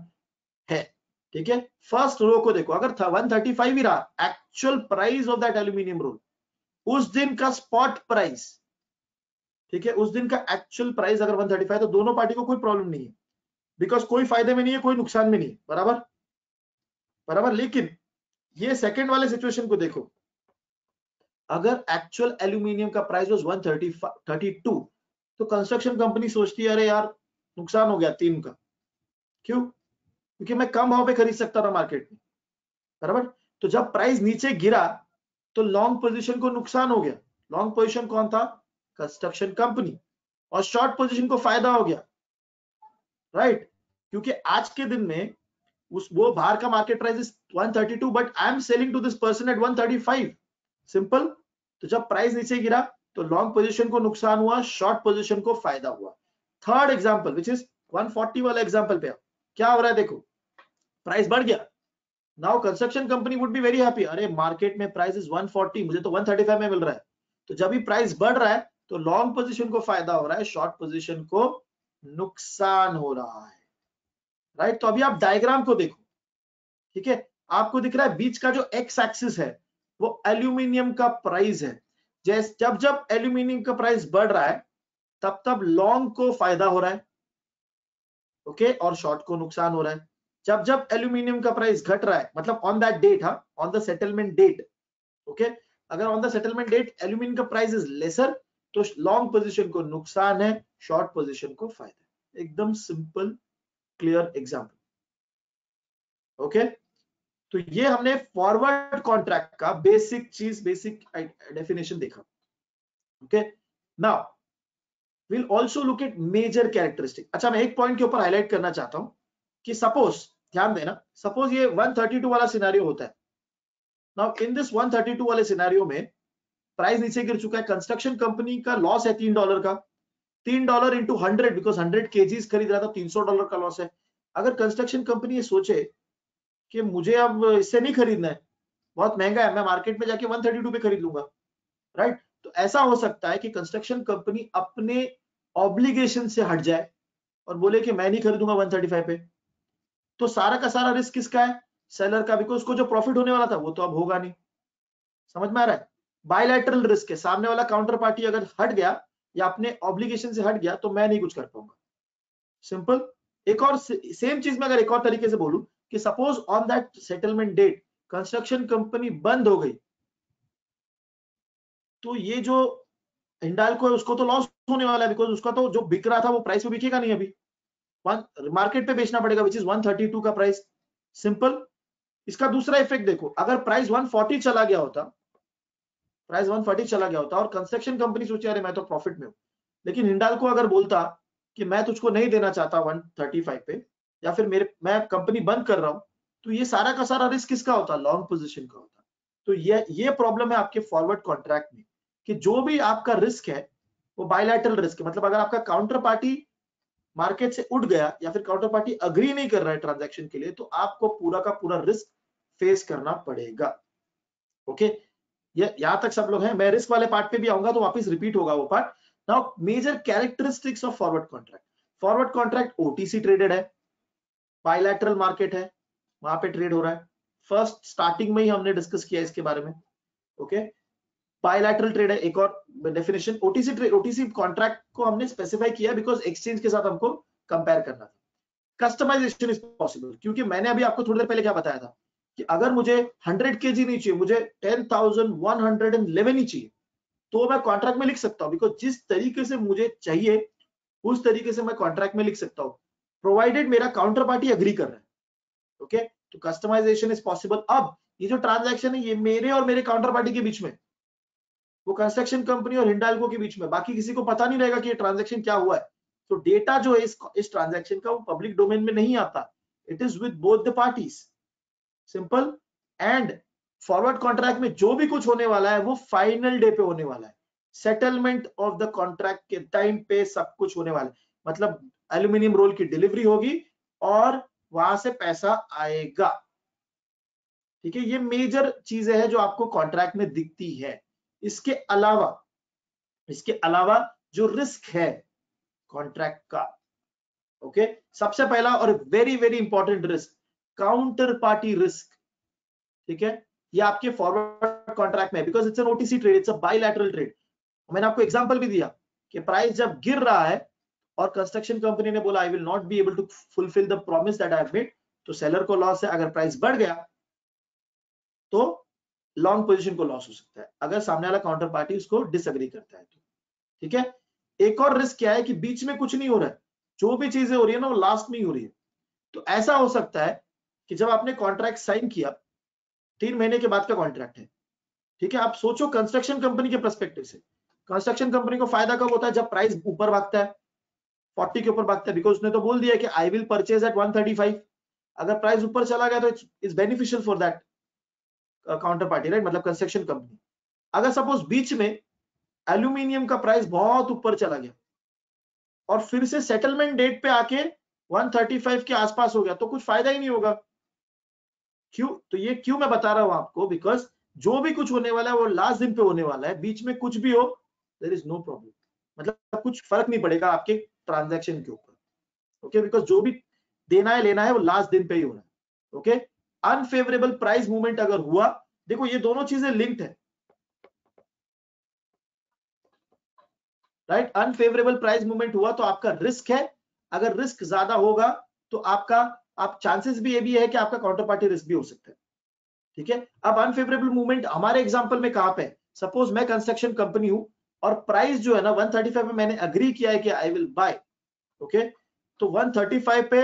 है, ठीक है? फर्स्ट रो को देखो, अगर 135 ही रहा actual price of that aluminium roll, उस दिन का स्पॉट प्राइस, ठीक है, उस दिन का एक्चुअल प्राइस अगर 135, तो दोनों पार्टी को कोई प्रॉब्लम नहीं है, बिकॉज कोई फायदे में नहीं है, कोई नुकसान में नहीं है, बराबर बराबर। लेकिन ये सेकंड वाले सिचुएशन को देखो, अगर एक्चुअल एल्यूमिनियम का प्राइस वाज 132, तो कंस्ट्रक्शन कंपनी सोचती है अरे यार नुकसान हो गया 3 का। क्यों? क्योंकि मैं कम भाव पे खरीद सकता था मार्केट में, बराबर। तो जब प्राइस नीचे गिरा तो लॉन्ग पोजीशन को नुकसान हो गया। लॉन्ग पोजीशन कौन था? Construction company. और शॉर्ट पोजीशन को फायदा हो गया, राइट? क्योंकि आज के दिन में वो बाहर का market price is 132, but I am selling to this person at 135। Simple. तो जब प्राइस नीचे गिरा तो लॉन्ग पोजीशन को नुकसान हुआ, शॉर्ट पोजीशन को फायदा हुआ। थर्ड एग्जांपल विच इज 140 वाला एग्जांपल पे क्या हो रहा है देखो, प्राइस बढ़ गया। Now construction company would be very happy, अरे मार्केट में प्राइस इज 140, मुझे तो 135 में मिल रहा है। तो जब भी प्राइस बढ़ रहा है तो लॉन्ग पोजीशन को फायदा हो रहा है, शॉर्ट पोजीशन को नुकसान हो रहा है, राइट? तो अभी आप डायग्राम को देखो, ठीक है, आपको दिख रहा है बीच का जो एक्स एक्सिस है वो एल्यूमिनियम का प्राइस है। जब जब एल्यूमिनियम का प्राइस बढ़ रहा है तब तब लॉन्ग को फायदा हो रहा है, ओके, और शॉर्ट को नुकसान हो रहा है। जब जब एल्यूमिनियम का प्राइस घट रहा है, मतलब ऑन दैट डेट, हाँ, on the settlement date, okay, अगर on the settlement date aluminium का प्राइस इज लेसर तो लॉन्ग पोजीशन को नुकसान है, शॉर्ट पोजीशन को फायदा है। एकदम सिंपल क्लियर एग्जांपल, ओके। तो ये हमने फॉरवर्ड कॉन्ट्रैक्ट का बेसिक चीज, बेसिक डेफिनेशन देखा, okay. Now will also look at major characteristic. अच्छा, मैं एक पॉइंट के ऊपर हाईलाइट करना चाहता हूं कि सपोज, ध्यान देना, सपोज ये 132 वाला सिनेरियो होता है। नाउ इन दिस 132 वाले सिनेरियो में प्राइस नीचे गिर चुका है, कंस्ट्रक्शन कंपनी का लॉस है $3 का, $3 इंटू 100, बिकॉज 100 kgs खरीद रहा था, $300 का लॉस है। अगर कंस्ट्रक्शन कंपनी ये सोचे कि मुझे अब इससे नहीं खरीदना है, बहुत महंगा है, मैं मार्केट में जाके 132 पे खरीद लूंगा, राइट? तो ऐसा हो सकता है कि कंस्ट्रक्शन कंपनी अपने ऑब्लिगेशन से हट जाए और बोले कि मैं नहीं खरीदूंगा 135 पे। तो सारा का सारा रिस्क किसका है? सेलर का, बिकॉज उसको जो प्रॉफिट होने वाला था वो तो अब होगा नहीं। समझ में आ रहा है? बायलैटरल रिस्क है, सामने वाला काउंटर पार्टी अगर हट गया या अपने ऑब्लिगेशन से हट गया तो मैं नहीं कुछ कर पाऊंगा। सिंपल। एक और सेम चीज में अगर एक और तरीके से बोलूं कि suppose on that settlement date construction company बंद हो गई, तो ये जो हिंडाल्को है उसको तो लॉस होने वाला है, बिकॉज उसका तो जो बिक रहा था वो प्राइस पे बिकेगा नहीं, अभी मार्केट पे बेचना पड़ेगा, विच इज 132 का प्राइस। सिंपल। इसका दूसरा इफेक्ट देखो, अगर प्राइस 140 चला गया होता, प्राइस 140 चला गया होता और कंस्ट्रक्शन कंपनी सोचे अरे मैं तो प्रॉफिट में हूं, लेकिन हिंडाल्को अगर बोलता कि मैं तुझको नहीं देना चाहता 135 पे, या फिर मैं कंपनी बंद कर रहा हूं, तो ये सारा का सारा रिस्क किसका होता? लॉन्ग पोजीशन का होता। तो ये प्रॉब्लम है आपके फॉरवर्ड कॉन्ट्रैक्ट में कि जो भी आपका रिस्क है वो बायलैटरल रिस्क है। मतलब अगर आपका काउंटर पार्टी मार्केट से उठ गया या फिर काउंटर पार्टी अग्री नहीं कर रहा है ट्रांजैक्शन के लिए, तो आपको पूरा का पूरा रिस्क फेस करना पड़ेगा, ओके। यहां तक सब लोग हैं? मैं रिस्क वाले पार्ट पे भी आऊंगा तो वापस रिपीट होगा वो part. Now major characteristics of forward contract. Forward contract OTC traded है, बायलैटरल मार्केट है, वहां पे ट्रेड हो रहा है। फर्स्ट स्टार्टिंग में ही हमने डिस्कस किया इसके बारे में। ओके, बायलैटरल ट्रेड है, एक और definition. OTC trade, OTC contract को हमने स्पेसिफाई किया बिकॉज एक्सचेंज के साथ हमको कंपेयर करना था। कस्टमाइजेशन इज पॉसिबल, क्योंकि मैंने अभी आपको थोड़ी देर पहले क्या बताया था कि अगर मुझे 100 kg नहीं चाहिए, मुझे 10,111 ही चाहिए, तो मैं कॉन्ट्रैक्ट में लिख सकता हूं, बिकॉज जिस तरीके से मुझे चाहिए उस तरीके से मैं कॉन्ट्रैक्ट में लिख सकता हूं, प्रोवाइडेड मेरा काउंटर पार्टी अग्री कर रहा है। ओके, तो कस्टमाइजेशन इज पॉसिबल। अब ये जो ट्रांजैक्शन है ये मेरे और मेरे काउंटर पार्टी के बीच में, वो कंस्ट्रक्शन कंपनी और हिंडाल्को के बीच में, बाकी किसी को पता नहीं रहेगा कि ये ट्रांजैक्शन क्या हुआ है। तो डेटा जो है इस ट्रांजैक्शन का वो पब्लिक डोमेन में नहीं आता, it is with both the parties, simple. And forward contract में जो भी कुछ होने वाला है वो फाइनल डे पे होने वाला है, सेटलमेंट ऑफ द कॉन्ट्रैक्ट के टाइम पे सब कुछ होने वाला है। मतलब एल्यूमिनियम रोल की डिलीवरी होगी और वहां से पैसा आएगा। ठीक है, ये मेजर चीजें हैं जो आपको कॉन्ट्रैक्ट में दिखती है। इसके अलावा जो रिस्क है कॉन्ट्रैक्ट का, ओके, सबसे पहला और very very important risk, counter party risk. ठीक है, ये आपके फॉरवर्ड कॉन्ट्रैक्ट में, because it's an OTC trade, it's a bilateral trade. मैंने आपको एग्जांपल भी दिया कि प्राइस जब गिर रहा है और कंस्ट्रक्शन कंपनी ने बोला I will not be able to fulfil the promise that I have made, तो सेलर को लॉस है। अगर प्राइस बढ़ गया तो लॉन्ग पोजीशन को लॉस हो सकता है, अगर सामने वाला काउंटर पार्टी उसको डिसएग्री करता है तो। ठीक है, एक और रिस्क क्या है कि बीच में कुछ नहीं हो रहा है, जो भी चीजें हो रही है ना वो लास्ट में ही हो रही है। तो ऐसा हो सकता है कि जब आपने कॉन्ट्रैक्ट साइन किया, 3 महीने के बाद का कॉन्ट्रैक्ट है, ठीक है, आप सोचो कंस्ट्रक्शन कंपनी के पर्सपेक्टिव से, कंस्ट्रक्शन कंपनी को फायदा कब होता है, जब प्राइस ऊपर भागता है, 40 के ऊपर भागता है, बिकॉज उसने तो बोल दिया कि आई विल परचेज एट 135। अगर प्राइस ऊपर चला गया तो it's beneficial for that counter party, right, मतलब कंस्ट्रक्शन कंपनी। अगर सपोज बीच में एल्यूमिनियम का प्राइस बहुत ऊपर चला गया और फिर से सेटलमेंट डेट पे आके 135 के आसपास हो गया, तो कुछ फायदा ही नहीं होगा। क्यों? तो ये क्यों मैं बता रहा हूं आपको, बिकॉज जो भी कुछ होने वाला है वो लास्ट दिन पे होने वाला है, बीच में कुछ भी हो देयर इज नो प्रॉब्लम, मतलब कुछ फर्क नहीं पड़ेगा आपके ट्रांजैक्शन के ऊपर। ओके, बिकॉज जो भी देना है लेना है वो लास्ट दिन पे ही होना है। ओके, अनफेवरेबल प्राइस मूवमेंट अगर हुआ, देखो ये दोनों चीजें लिंक्ड है, राइट। अनफेवरेबल प्राइस मूवमेंट हुआ तो आपका रिस्क है, अगर रिस्क ज्यादा होगा तो आप चांसेस भी ये भी है कि आपका काउंटर पार्टी रिस्क भी हो सकता है। ठीक है, अब अनफेवरेबल मूवमेंट हमारे एग्जांपल में कहां पे, सपोज मैं कंस्ट्रक्शन कंपनी हूं और प्राइस जो है ना 135 में मैंने अग्री किया है कि आई विल बाय। ओके, तो 135 पे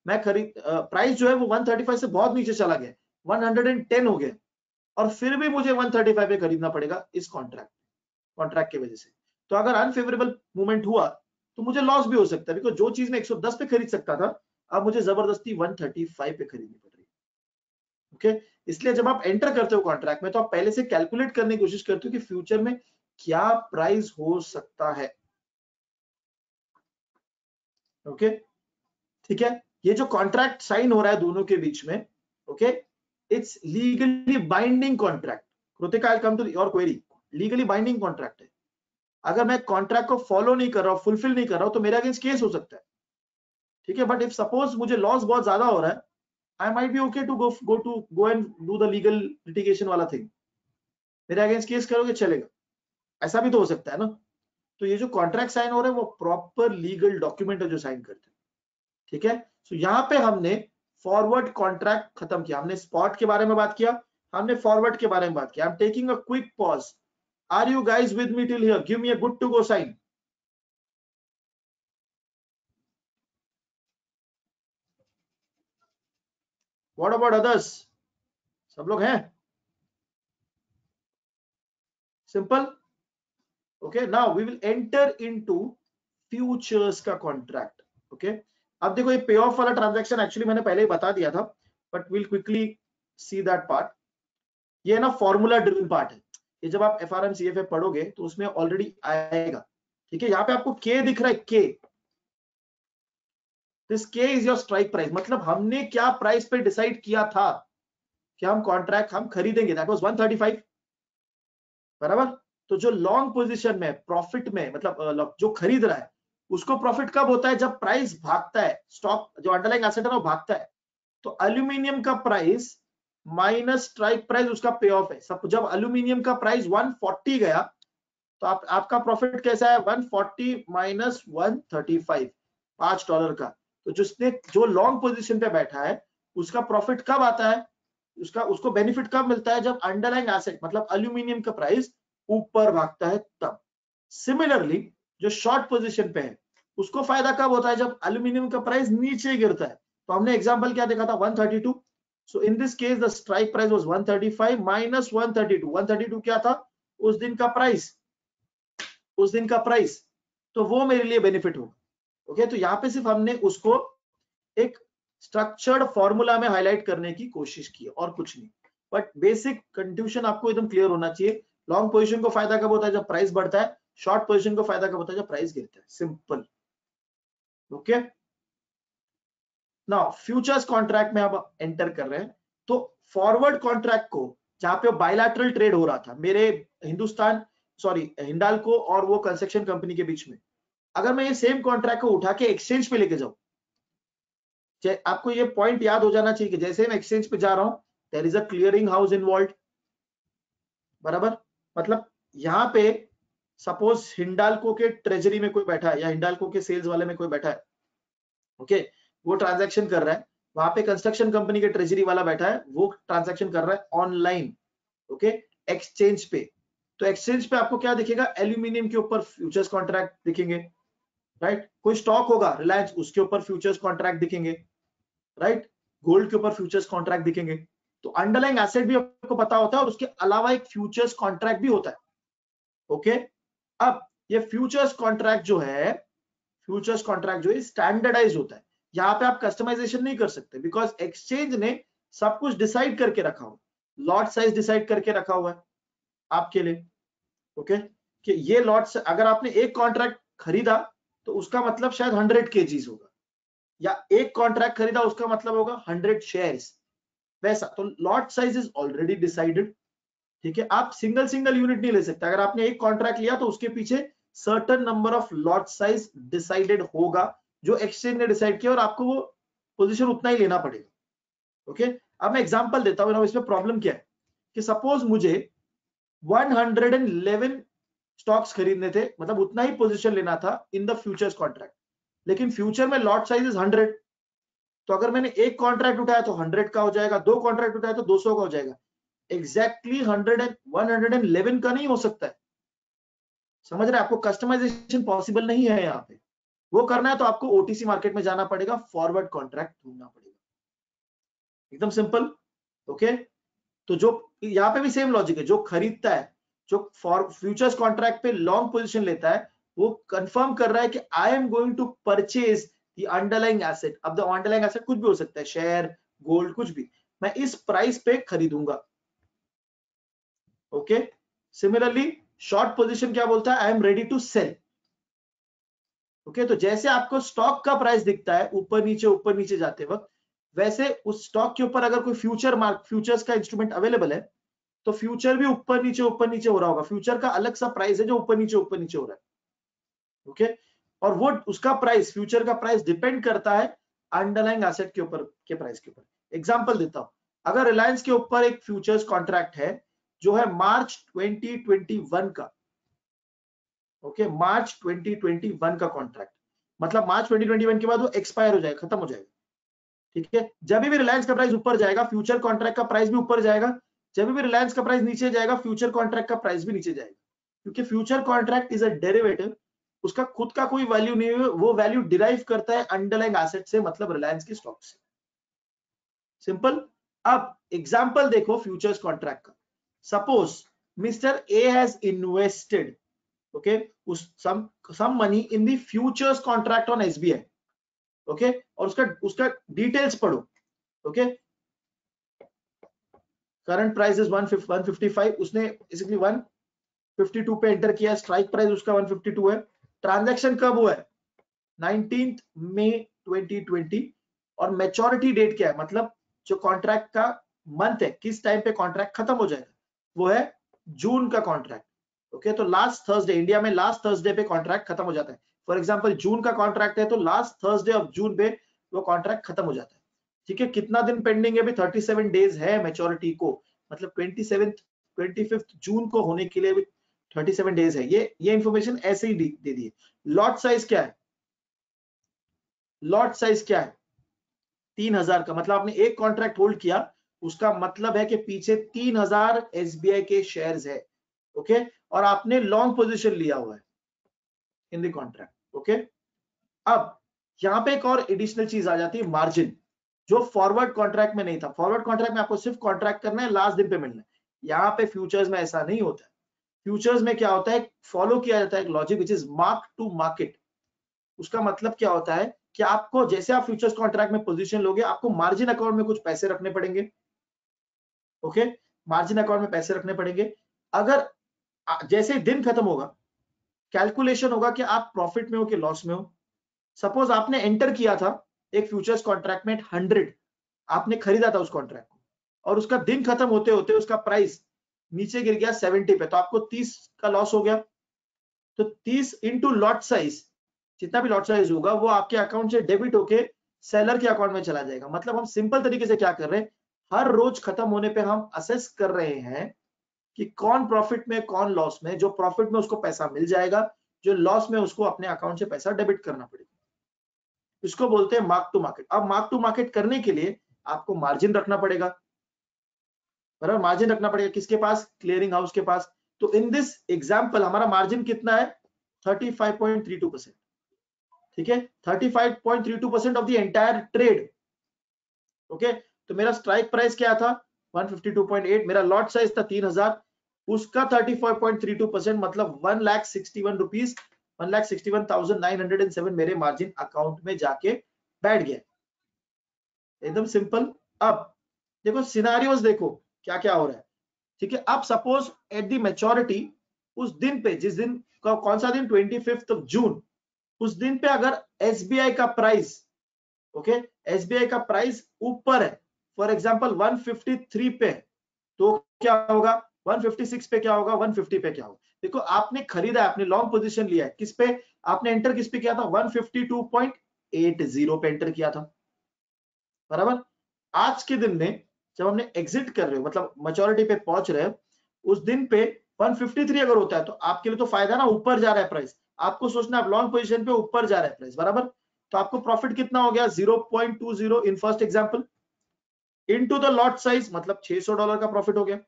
मैं खरीद, प्राइस जो है वो 135 से बहुत नीचे चला गया, 110 हो गया, और फिर भी मुझे 135 पे खरीदना पड़ेगा इस कॉन्ट्रैक्ट की वजह से। तो अगर अनफेवरेबल मूवमेंट हुआ तो मुझे लॉस भी हो सकता है, बिकॉज जो चीज मैं 110 पे खरीद सकता था अब मुझे जबरदस्ती 135 पे खरीदनी पड़ रही है। ओके, इसलिए जब आप एंटर करते हो कॉन्ट्रैक्ट में तो आप पहले से कैलकुलेट करने की कोशिश करते हो कि फ्यूचर में क्या प्राइस हो सकता है। ओके, ठीक है, ये जो कॉन्ट्रैक्ट साइन हो रहा है दोनों के बीच में, okay, it's legally binding contract. Kritika, I come to your query, legally binding contract है। अगर मैं कॉन्ट्रैक्ट को फॉलो नहीं कर रहा हूं, फुलफिल नहीं कर रहा हूं, तो मेरे अगेंस्ट केस हो सकता है। ठीक है, बट इफ सपोज मुझे लॉस बहुत ज्यादा हो रहा है, I might be okay to go and do the legal litigation वाला थिंग, मेरे अगेंस्ट केस करोगे चलेगा, ऐसा भी तो हो सकता है ना। तो ये जो कॉन्ट्रैक्ट साइन हो रहा है वो प्रॉपर लीगल डॉक्यूमेंट है जो साइन करते हैं। ठीक है, सो यहाँ पे हमने फॉरवर्ड कॉन्ट्रैक्ट खत्म किया, हमने स्पॉट के बारे में बात किया, हमने फॉरवर्ड के बारे में बात किया। I am taking a quick pause, are you guys with me till here? Give me a good to go sign. What about others? सब लोग हैं? Simple. Okay, now we will enter into futures का contract. Okay, अब देखो ये पे of वाला transaction actually मैंने पहले ही बता दिया था, but will quickly see that part. ये ना फॉर्मूला ड्रिवन पार्ट है, ये जब आप एफआरएम सीएफए पढ़ोगे तो उसमें ऑलरेडी आएगा। ठीक है, यहाँ पे आपको के दिख रहा है, के, दिस के इज योर स्ट्राइक प्राइस, मतलब हमने क्या प्राइस पे डिसाइड किया था कि हम कॉन्ट्रैक्ट हम खरीदेंगे, दैट वाज 135, बराबर। तो जो लॉन्ग पोजीशन में प्रॉफिट में, मतलब जो खरीद रहा है उसको प्रॉफिट कब होता है? जब प्राइस भागता है, स्टॉक जो अंडरलाइंग एसेट है वो भागता है। तो एल्यूमिनियम का प्राइस माइनस स्ट्राइक प्राइस उसका पे ऑफ है। सब जब एल्यूमिनियम का प्राइस 140 गया तो आपका प्रॉफिट कैसा है? 140 माइनस 135, $5 का। तो जिसने जो लॉन्ग पोजीशन पे बैठा है उसका प्रॉफिट कब आता है? उसको बेनिफिट कब मिलता है? जब अंडरलाइंग एसेट मतलब एल्यूमिनियम का प्राइस ऊपर भागता है तब। सिमिलरली जो शॉर्ट पोजीशन पे है उसको फायदा कब होता है? जब एल्यूमिनियम का प्राइस नीचे गिरता है। तो हमने एग्जांपल क्या देखा था? 132। So in this case the strike price was 135 minus 132। 132 क्या था? उस दिन का प्राइस, उस दिन का प्राइस। तो वो मेरे लिए बेनिफिट होगा। ओके, तो यहाँ पे सिर्फ हमने उसको एक स्ट्रक्चर्ड फॉर्मूला में हाईलाइट करने की कोशिश की और कुछ नहीं। बट बेसिक कंक्लूजन आपको एकदम क्लियर होना चाहिए। लॉन्ग पोजीशन को फायदा कब होता है? जब प्राइस बढ़ता है। शॉर्ट पोजीशन को फायदा कब होता है? जब प्राइस गिरता है। Simple. Okay, now futures contract में अब एंटर कर रहे हैं। तो फॉरवर्ड कॉन्ट्रैक्ट को जहां पे बायलैटरल ट्रेड हो रहा था मेरे हिंडाल्को और वो कंस्ट्रक्शन कंपनी के बीच में, अगर मैं ये सेम कॉन्ट्रैक्ट को उठा के एक्सचेंज पे लेके जाऊं, आपको ये पॉइंट याद हो जाना चाहिए कि जैसे मैं एक्सचेंज पे जा रहा हूं there is a clearing house involve, बराबर। मतलब यहाँ पे सपोज हिंडाल्को के ट्रेजरी में कोई बैठा है या हिंडाल्को के सेल्स वाले में कोई बैठा है। ओके, वो ट्रांजैक्शन कर रहा है। वहां पे कंस्ट्रक्शन कंपनी के ट्रेजरी वाला बैठा है, वो ट्रांजैक्शन कर रहा है ऑनलाइन। ओके, एक्सचेंज पे। तो एक्सचेंज पे आपको क्या दिखेगा? एल्यूमिनियम के ऊपर फ्यूचर्स कॉन्ट्रैक्ट दिखेंगे, राइट। कोई स्टॉक होगा रिलायंस, उसके ऊपर फ्यूचर्स कॉन्ट्रैक्ट दिखेंगे, राइट। गोल्ड के ऊपर फ्यूचर्स कॉन्ट्रैक्ट दिखेंगे। तो अंडरलाइंग एसेट भी आपको पता होता है और उसके अलावा एक फ्यूचर्स कॉन्ट्रैक्ट भी होता है। ओके, अब ये फ्यूचर्स कॉन्ट्रैक्ट जो है, फ्यूचर्स कॉन्ट्रैक्ट जो है स्टैंडर्डाइज होता है। यहाँ पे आप कस्टमाइजेशन नहीं कर सकते बिकॉज एक्सचेंज ने सब कुछ डिसाइड करके रखा हुआ, लॉट साइज डिसाइड करके रखा हुआ है आपके लिए। ओके, कि ये लॉट, अगर आपने एक कॉन्ट्रैक्ट खरीदा तो उसका मतलब शायद 100 kgs होगा, या एक कॉन्ट्रैक्ट खरीदा उसका मतलब होगा 100 शेयर्स, वैसा। तो lot size is already decided. ठीक है, आप सिंगल सिंगल यूनिट नहीं ले सकते। अगर आपने एक कॉन्ट्रैक्ट लिया तो उसके पीछे certain number of lot size decided होगा जो एक्सचेंज ने डिसाइड किया और आपको वो पोजीशन उतना ही लेना पड़ेगा। ओके, अब मैं एग्जांपल देता हूं ना, इसमें प्रॉब्लम क्या है कि सपोज मुझे 111 स्टॉक्स खरीदने थे, मतलब उतना ही पोजीशन लेना था इन द फ्यूचर्स कॉन्ट्रैक्ट, लेकिन फ्यूचर में लॉट साइज इज 100। तो अगर मैंने एक कॉन्ट्रैक्ट उठाया तो 100 का हो जाएगा, दो कॉन्ट्रैक्ट उठाया तो 200 का हो जाएगा। एग्जैक्टली 111 का नहीं हो सकता है। समझ रहे हैं? आपको कस्टमाइजेशन पॉसिबल नहीं है यहाँ पे। वो करना है तो आपको ओटीसी मार्केट में जाना पड़ेगा, फॉरवर्ड कॉन्ट्रैक्ट ढूंढना पड़ेगा। एकदम सिंपल। ओके, तो जो यहाँ पे भी सेम लॉजिक है, जो खरीदता है, जो फ्यूचर्स कॉन्ट्रैक्ट पे लॉन्ग पोजीशन लेता है, वो कंफर्म कर रहा है कि I am going to purchase the underlying asset. अब द अंडरलाइंग एसेट कुछ भी हो सकता है, शेयर, गोल्ड, कुछ भी। मैं इस प्राइस पे खरीदूंगा। ओके, सिमिलरली शॉर्ट पोजीशन क्या बोलता है? I am ready to sell. Okay, तो जैसे आपको स्टॉक का प्राइस दिखता है ऊपर नीचे जाते वक्त, वैसे उस स्टॉक के ऊपर अगर कोई फ्यूचर्स का इंस्ट्रूमेंट अवेलेबल है तो फ्यूचर भी ऊपर नीचे हो रहा होगा। फ्यूचर का अलग सा प्राइस है जो ऊपर नीचे हो रहा है। ओके, और वो उसका प्राइस, फ्यूचर का प्राइस डिपेंड करता है अंडरलाइंग एसेट के ऊपर, के प्राइस के ऊपर। एग्जांपल देता हूं, अगर रिलायंस के ऊपर एक फ्यूचर्स कॉन्ट्रैक्ट है जो है मार्च 2021 का। ओके, मार्च 2021 का कॉन्ट्रैक्ट, मतलब मार्च 2021 के बाद वो एक्सपायर हो जाएगा, खत्म हो जाएगा। ठीक है, जब भी रिलायंस का प्राइस ऊपर जाएगा फ्यूचर कॉन्ट्रैक्ट का प्राइस भी ऊपर जाएगा, जब भी रिलायंस का प्राइस नीचे जाएगा फ्यूचर कॉन्ट्रैक्ट का प्राइस भी नीचे जाएगा, क्योंकि future contract is a derivative. उसका खुद का कोई वैल्यू नहीं है, वो वैल्यू डिराइव करता है अंडरलाइंग एसेट से, मतलब रिलायंस की स्टॉक से। सिंपल। अब एग्जांपल देखो फ्यूचर्स कॉन्ट्रैक्ट का। Suppose mister A has invested some money in the futures contract on SBI. Okay, और उसका डिटेल्स पढ़ो। ओके, करंट प्राइस इज 155, उसने बेसिकली 152 पे एंटर किया, स्ट्राइक प्राइस उसका 152 है। ट्रांजैक्शन कब हुआ है? 19 मई 2020, और मैच्योरिटी डेट क्या है? मतलब जो कॉन्ट्रैक्ट का मंथ है, किस टाइम पे कॉन्ट्रैक्ट खत्म हो जाएगा, वो है जून का कॉन्ट्रैक्ट। ओके तो लास्ट थर्सडे, इंडिया में लास्ट थर्सडे पे कॉन्ट्रैक्ट खत्म हो जाता है। फॉर एग्जांपल जून का कॉन्ट्रैक्ट है तो लास्ट थर्सडे ऑफ जून पे वो कॉन्ट्रैक्ट खत्म हो जाता है। ठीक है, कितना दिन पेंडिंग है? अभी 37 डेज है मैच्योरिटी को, मतलब 25 जून को होने के लिए 37 डेज है। ये इंफॉर्मेशन ऐसे ही दे दी है। लॉट साइज क्या है? लॉट साइज क्या है? 3000 का, मतलब आपने एक कॉन्ट्रैक्ट होल्ड किया, उसका मतलब है कि पीछे 3000 एसबीआई के शेयर्स है। ओके, और आपने लॉन्ग पोजीशन लिया हुआ है इन द कॉन्ट्रैक्ट। ओके, अब यहां पे एक और एडिशनल चीज आ जाती है, मार्जिन, जो फॉरवर्ड कॉन्ट्रैक्ट में नहीं था। फॉरवर्ड कॉन्ट्रैक्ट में आपको सिर्फ कॉन्ट्रैक्ट करना है, लास्ट दिन पे मिलना है। यहाँ पे फ्यूचर्स में ऐसा नहीं होता है। फ्यूचर्स में क्या होता है, फॉलो किया जाता है एक logic which is mark to market. उसका मतलब क्या होता है कि आपको, जैसे आप फ्यूचर्स कॉन्ट्रैक्ट में पोजीशन लोगे, आपको मार्जिन अकाउंट में कुछ पैसे रखने पड़ेंगे। ओके, मार्जिन अकाउंट में पैसे रखने पड़ेंगे। अगर जैसे दिन खत्म होगा, कैलकुलेशन होगा कि आप प्रॉफिट में हो कि लॉस में हो। सपोज आपने एंटर किया था एक फ्यूचर्स कॉन्ट्रैक्ट में 100, आपने खरीदा था उस कॉन्ट्रैक्ट को, और उसका दिन खत्म होते होते उसका प्राइस नीचे गिर गया 70 पे, तो आपको 30 का लॉस हो गया। तो 30 इंटू लॉट साइज, जितना भी लॉट साइज होगा वो आपके अकाउंट से डेबिट होके सेलर के अकाउंट में चला जाएगा। मतलब हम सिंपल तरीके से क्या कर रहे हैं, हर रोज खत्म होने पे हम असेस कर रहे हैं कि कौन प्रॉफिट में कौन लॉस में। जो प्रॉफिट में उसको पैसा मिल जाएगा, जो लॉस में उसको अपने अकाउंट से पैसा डेबिट करना पड़ेगा। इसको बोलते हैं मार्क टू मार्केट। अब मार्क टू मार्केट करने के लिए आपको मार्जिन रखना पड़ेगा, बराबर? मार्जिन रखना पड़ेगा किसके पास? क्लियरिंग हाउस के पास। तो इन दिस एग्जांपल हमारा मार्जिन कितना है? 35.32%। ठीक है, 35.32% of the entire trade. Okay, तो मेरा स्ट्राइक प्राइस क्या था? 152.8। मेरा लॉट साइज था 3000, उसका 35.32% मतलब 1,61 रुपीज, 1,61,907 मेरे मार्जिन अकाउंट में जाके बैठ गया। एकदम सिंपल। अब देखो सिनारियोस, देखो क्या क्या हो रहा है। ठीक है, अब सपोज एट द मैच्योरिटी, उस दिन पे, जिस दिन का, कौन सा दिन? 25 जून। उस दिन पे अगर एसबीआई का प्राइस, ओके, एसबीआई का प्राइस ऊपर है, फॉर एग्जांपल 153 पे है, तो क्या होगा? 156 पे क्या होगा? 150 पे क्या होगा? देखो आपने खरीदा है, आपने लॉन्ग पोजीशन लिया है, किस पे? आपने एंटर किस पे किया था? 152.80 पे एंटर किया था, बराबर? आज के दिन में जब हमने एग्जिट कर रहे हो, मतलब मैच्योरिटी पे पहुंच रहे हो, उस दिन पे 153 अगर होता है तो आपके लिए तो फायदा ना, ऊपर जा रहा है प्राइस। आपको सोचना है लॉन्ग पोजीशन पे ऊपर जा रहा है प्राइस, बराबर? तो आपको प्रॉफिट कितना हो गया? 0.20 in first example, into the lot size, मतलब $600 का प्रॉफिट हो गया।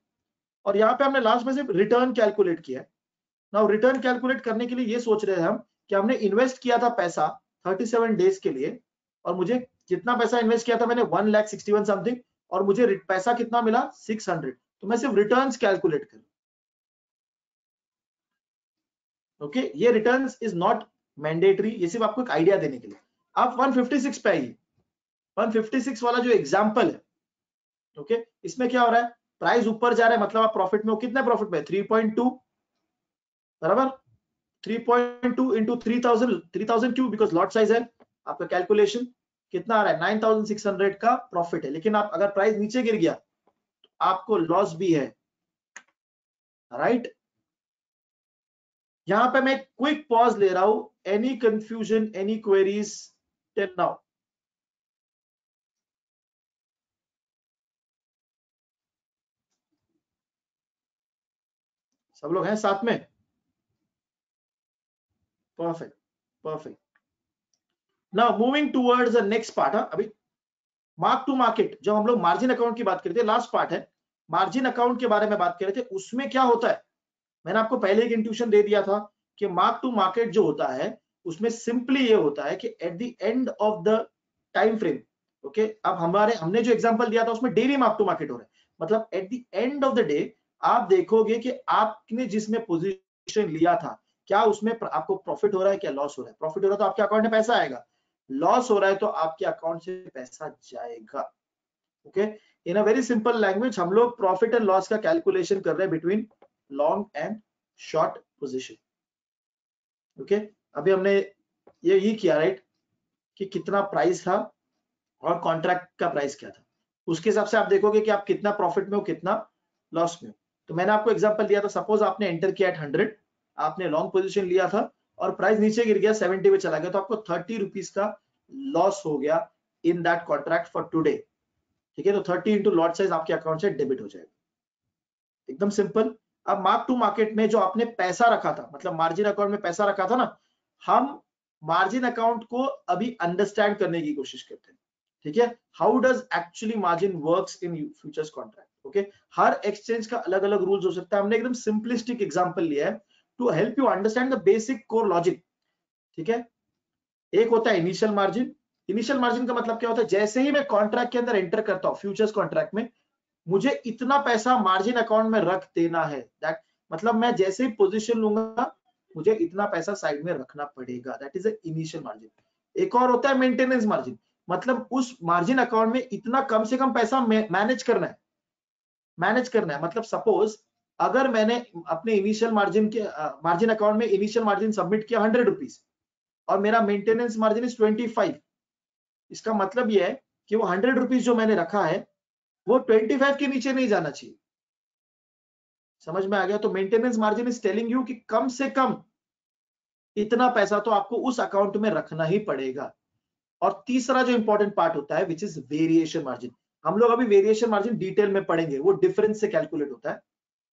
और यहाँ पे हमने लास्ट में सिर्फ रिटर्न कैलकुलेट किया। नाउ रिटर्न कैलकुलेट करने के लिए ये सोच रहे हैं हम कि हमने इन्वेस्ट किया था पैसा 37 डेज के लिए, और मुझे जितना पैसा इन्वेस्ट किया था मैंने 1,61 समथिंग, और मुझे पैसा कितना मिला? 600। तो मैं सिर्फ रिटर्न्स कैलकुलेट कर, ओके, ये रिटर्न्स इज नॉट मैंडेटरी, ये सिर्फ आपको एक आइडिया देने के लिए। आप 156 पे आइए, 156 वाला जो एग्जांपल है, ओके, इसमें क्या हो रहा है? प्राइस ऊपर जा रहा है, मतलब आप प्रॉफिट में हो। कितना प्रॉफिट में? 3.2, बराबर? 3.2 इंटू 3000 क्यों? बिकॉज लॉट साइज है। आपका कैलकुलेशन कितना आ रहा है? 9600 का प्रॉफिट है। लेकिन आप अगर प्राइस नीचे गिर गया तो आपको लॉस भी है, राइट? यहां पे मैं क्विक पॉज ले रहा हूं। Any confusion, any queries till now? सब लोग हैं साथ में? Perfect, perfect. Now moving towards the next part. अभी मार्क टू मार्केट, जब हम लोग मार्जिन अकाउंट की बात करते हैं, लास्ट पार्ट है, मार्जिन अकाउंट के बारे में बात कर रहे थे। उसमें क्या होता है, मैंने आपको पहले एक इंट्यूशन दे दिया था कि मार्क टू मार्केट जो होता है उसमें सिंपली ये होता है कि at the end of the time frame, okay, अब हमने जो एग्जांपल दिया था उसमें डेली मार्क टू मार्केट हो रहा है, मतलब at the end of the day आप देखोगे कि आपने जिसमें पोजीशन लिया था, क्या उसमें आपको प्रॉफिट हो रहा है, क्या लॉस हो रहा है? प्रॉफिट हो रहा है तो आपके अकाउंट में पैसा आएगा, लॉस हो रहा है तो आपके अकाउंट से पैसा जाएगा। Okay, in a very simple language हम लोग प्रॉफिट एंड लॉस का कैलकुलेशन कर रहे हैं between long and short position. Okay, अभी हमने ये किया, राइट, कि कितना प्राइस था और कॉन्ट्रैक्ट का प्राइस क्या था, उसके हिसाब से आप देखोगे कि आप कितना प्रॉफिट में हो, कितना लॉस में हो। तो मैंने आपको एग्जांपल दिया था, सपोज आपने एंटर किया एट 100, आपने लॉन्ग पोजीशन लिया था और प्राइस नीचे गिर गया 70 पे चला गया, तो आपको 30 रुपीज का लॉस हो गया in that contract for today. ठीक है, तो 30 इंटू लॉट साइज आपके अकाउंट से डेबिट हो जाएगा, एकदम सिंपल। अब मार्क टू मार्केट में जो आपने पैसा रखा था, मतलब मार्जिन अकाउंट में पैसा रखा था ना, हम मार्जिन अकाउंट को अभी अंडरस्टैंड करने की कोशिश करते हैं। ठीक है, how does actually margin works in futures contract. Okay, her exchange का अलग अलग रूल्स हो सकता है, हमने एकदम सिंपलिस्टिक एग्जांपल लिया है to help you understand the basic core logic. ठीक है, एक होता है इनिशियल मार्जिन। इनिशियल मार्जिन का मतलब क्या होता है, जैसे ही मैं कॉन्ट्रैक्ट के अंदर एंटर करता हूं, फ्यूचर्स कॉन्ट्रैक्ट में, मुझे इतना पैसा मार्जिन अकाउंट में रख देना है, दैट मतलब मैं जैसे ही पोजीशन लूंगा मुझे इतना पैसा साइड में रखना पड़ेगा, दैट इज इनिशियल मार्जिन। एक और होता है मेंटेनेंस मार्जिन, मतलब उस मार्जिन अकाउंट में इतना कम से कम पैसा मैनेज करना है, मतलब सपोज अगर मैंने अपने इनिशियल मार्जिन के मार्जिन अकाउंट में इनिशियल मार्जिन सबमिट किया 100 रुपीज और मेरा मेंटेनेंस मार्जिन इज 25, इसका मतलब यह है कि वो 100 रुपीज जो मैंने रखा है वो 25 के नीचे नहीं जाना चाहिए। समझ में आ गया? तो maintenance margin is telling you कि कम से कम इतना पैसा तो आपको उस अकाउंट में रखना ही पड़ेगा। और तीसरा जो इंपॉर्टेंट पार्ट होता है विच इज वेरिएशन मार्जिन, हम लोग अभी वेरिएशन मार्जिन डिटेल में पढ़ेंगे, वो डिफरेंस से कैलकुलेट होता है।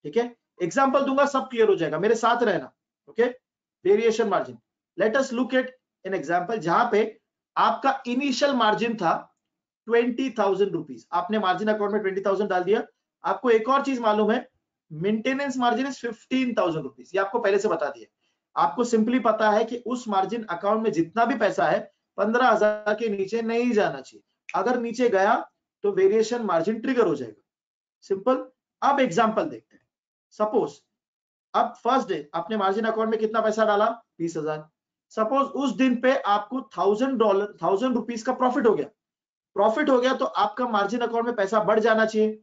ठीक है, एग्जांपल दूंगा, सब क्लियर हो जाएगा, मेरे साथ रहना। Okay, variation margin, let us look at an example जहां पे आपका इनिशियल मार्जिन था 20,000 रुपीज, आपने मार्जिन अकाउंट में 20,000 डाल दिया। आपको एक और चीज मालूम है, मेंटेनेंस मार्जिन इज 15,000 रुपीज, ये आपको पहले से बता दिया। आपको सिंपली पता है कि उस मार्जिन अकाउंट में जितना भी पैसा है 15,000 के नीचे नहीं जाना चाहिए, अगर नीचे गया तो वेरिएशन मार्जिन ट्रिगर हो जाएगा, सिंपल। अब एग्जांपल देखते हैं, सपोज अब फर्स्ट डे आपने मार्जिन अकाउंट में कितना पैसा डाला, 20,000। सपोज उस दिन पे आपको $1,000 रुपीज का प्रॉफिट हो गया, तो आपका मार्जिन अकाउंट में पैसा बढ़ जाना चाहिए,